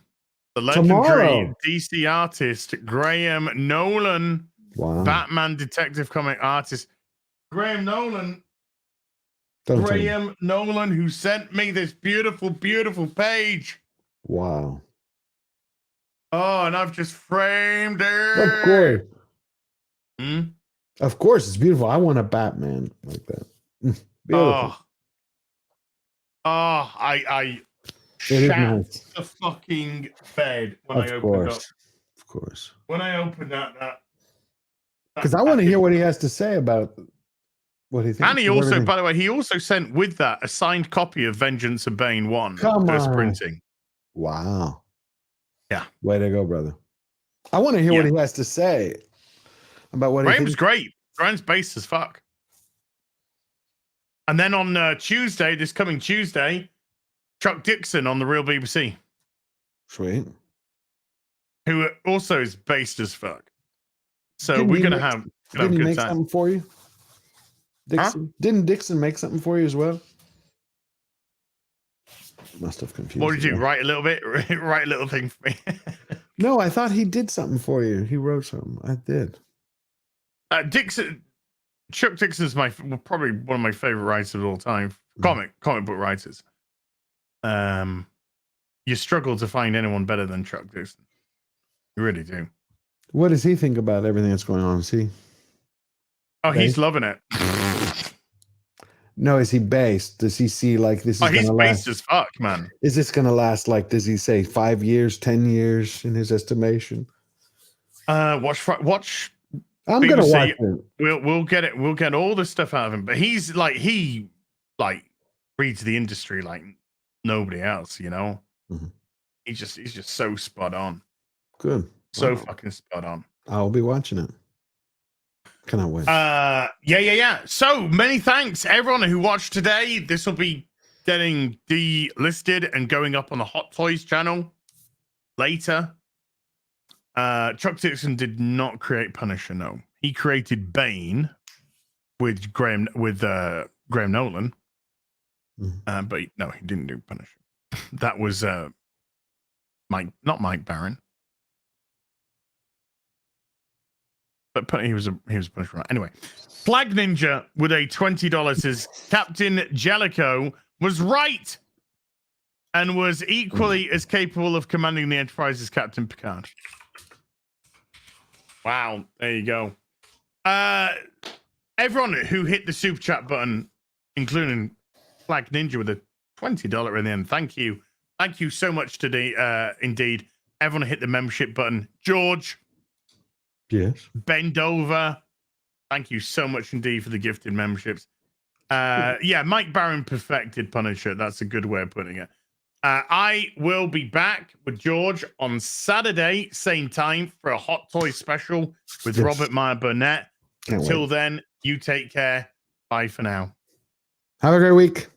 the legendary Tomorrow. DC artist. Graham Nolan, Wow. Batman Detective Comic artist. Graham Nolan. Don't tell me. Graham Nolan, who sent me this beautiful, beautiful page. Wow. Oh, and I've just framed it. Of course. Hmm? Of course, it's beautiful. I want a Batman like that. Beautiful. I It is shat nice. the fucking bed when I Of opened up. course. Of course. When I opened that Because I want to hear what he has to say about what he thinks. And he of also, everything. by the way, he also sent with that a signed copy of Vengeance of Bane 1. Come first on. printing. Wow. Yeah. Way to go, brother. I want to hear what he has to say about what he Graham's thinks. great. Graham's based as fuck. And then on Tuesday, this coming Tuesday, Chuck Dixon on the Real BBC. Sweet. Who also is based as fuck. So Didn't we're he going to make- have a Didn't he good make time. something for you? Dixon? Didn't Dixon make something for you as well? Must have confused. What did you me. do? Write a little bit? Write a little thing for me. No, I thought he did something for you. He wrote something. I did. Chuck Dixon's probably one of my favorite writers of all time. Comic book writers. You struggle to find anyone better than Chuck Dixon. You really do. What does he think about everything that's going on? Is he? Oh, he's loving it. No, is he based? Does he see like this is He's gonna based last? as fuck, man. Is this going to last like, does he say 5 years, 10 years in his estimation? Watch. I'm going to watch BBC. it. We'll get it. We'll get all the stuff out of him. But he reads the industry like nobody else. You know, Mhm. he's just so spot on. Good. So Wow. fucking spot on. I'll be watching it. Cannot wait. Yeah. So many thanks everyone who watched today. This will be getting delisted and going up on the Hot Toys channel later. Chuck Dixon did not create Punisher. No, he created Bane with Graham Nolan. Mhm. But no, he didn't do Punisher. That was not Mike Barron. But he was Punisher. Anyway, Flag Ninja with a $20 says Captain Jellicoe was right and was equally as capable of commanding the Enterprise as Captain Picard. Wow, there you go. Everyone who hit the super chat button, including Flag Ninja with a $20 in the end, thank you. Thank you so much today. Indeed, everyone hit the membership button. George, Yes. bend over. Thank you so much indeed for the gifted memberships. Yeah, Mike Barron perfected Punisher. That's a good way of putting it. I will be back with George on Saturday, same time, for a Hot Toy special with Robert Meyer Burnett. Can't Until wait. then, you take care. Bye for now. Have a great week.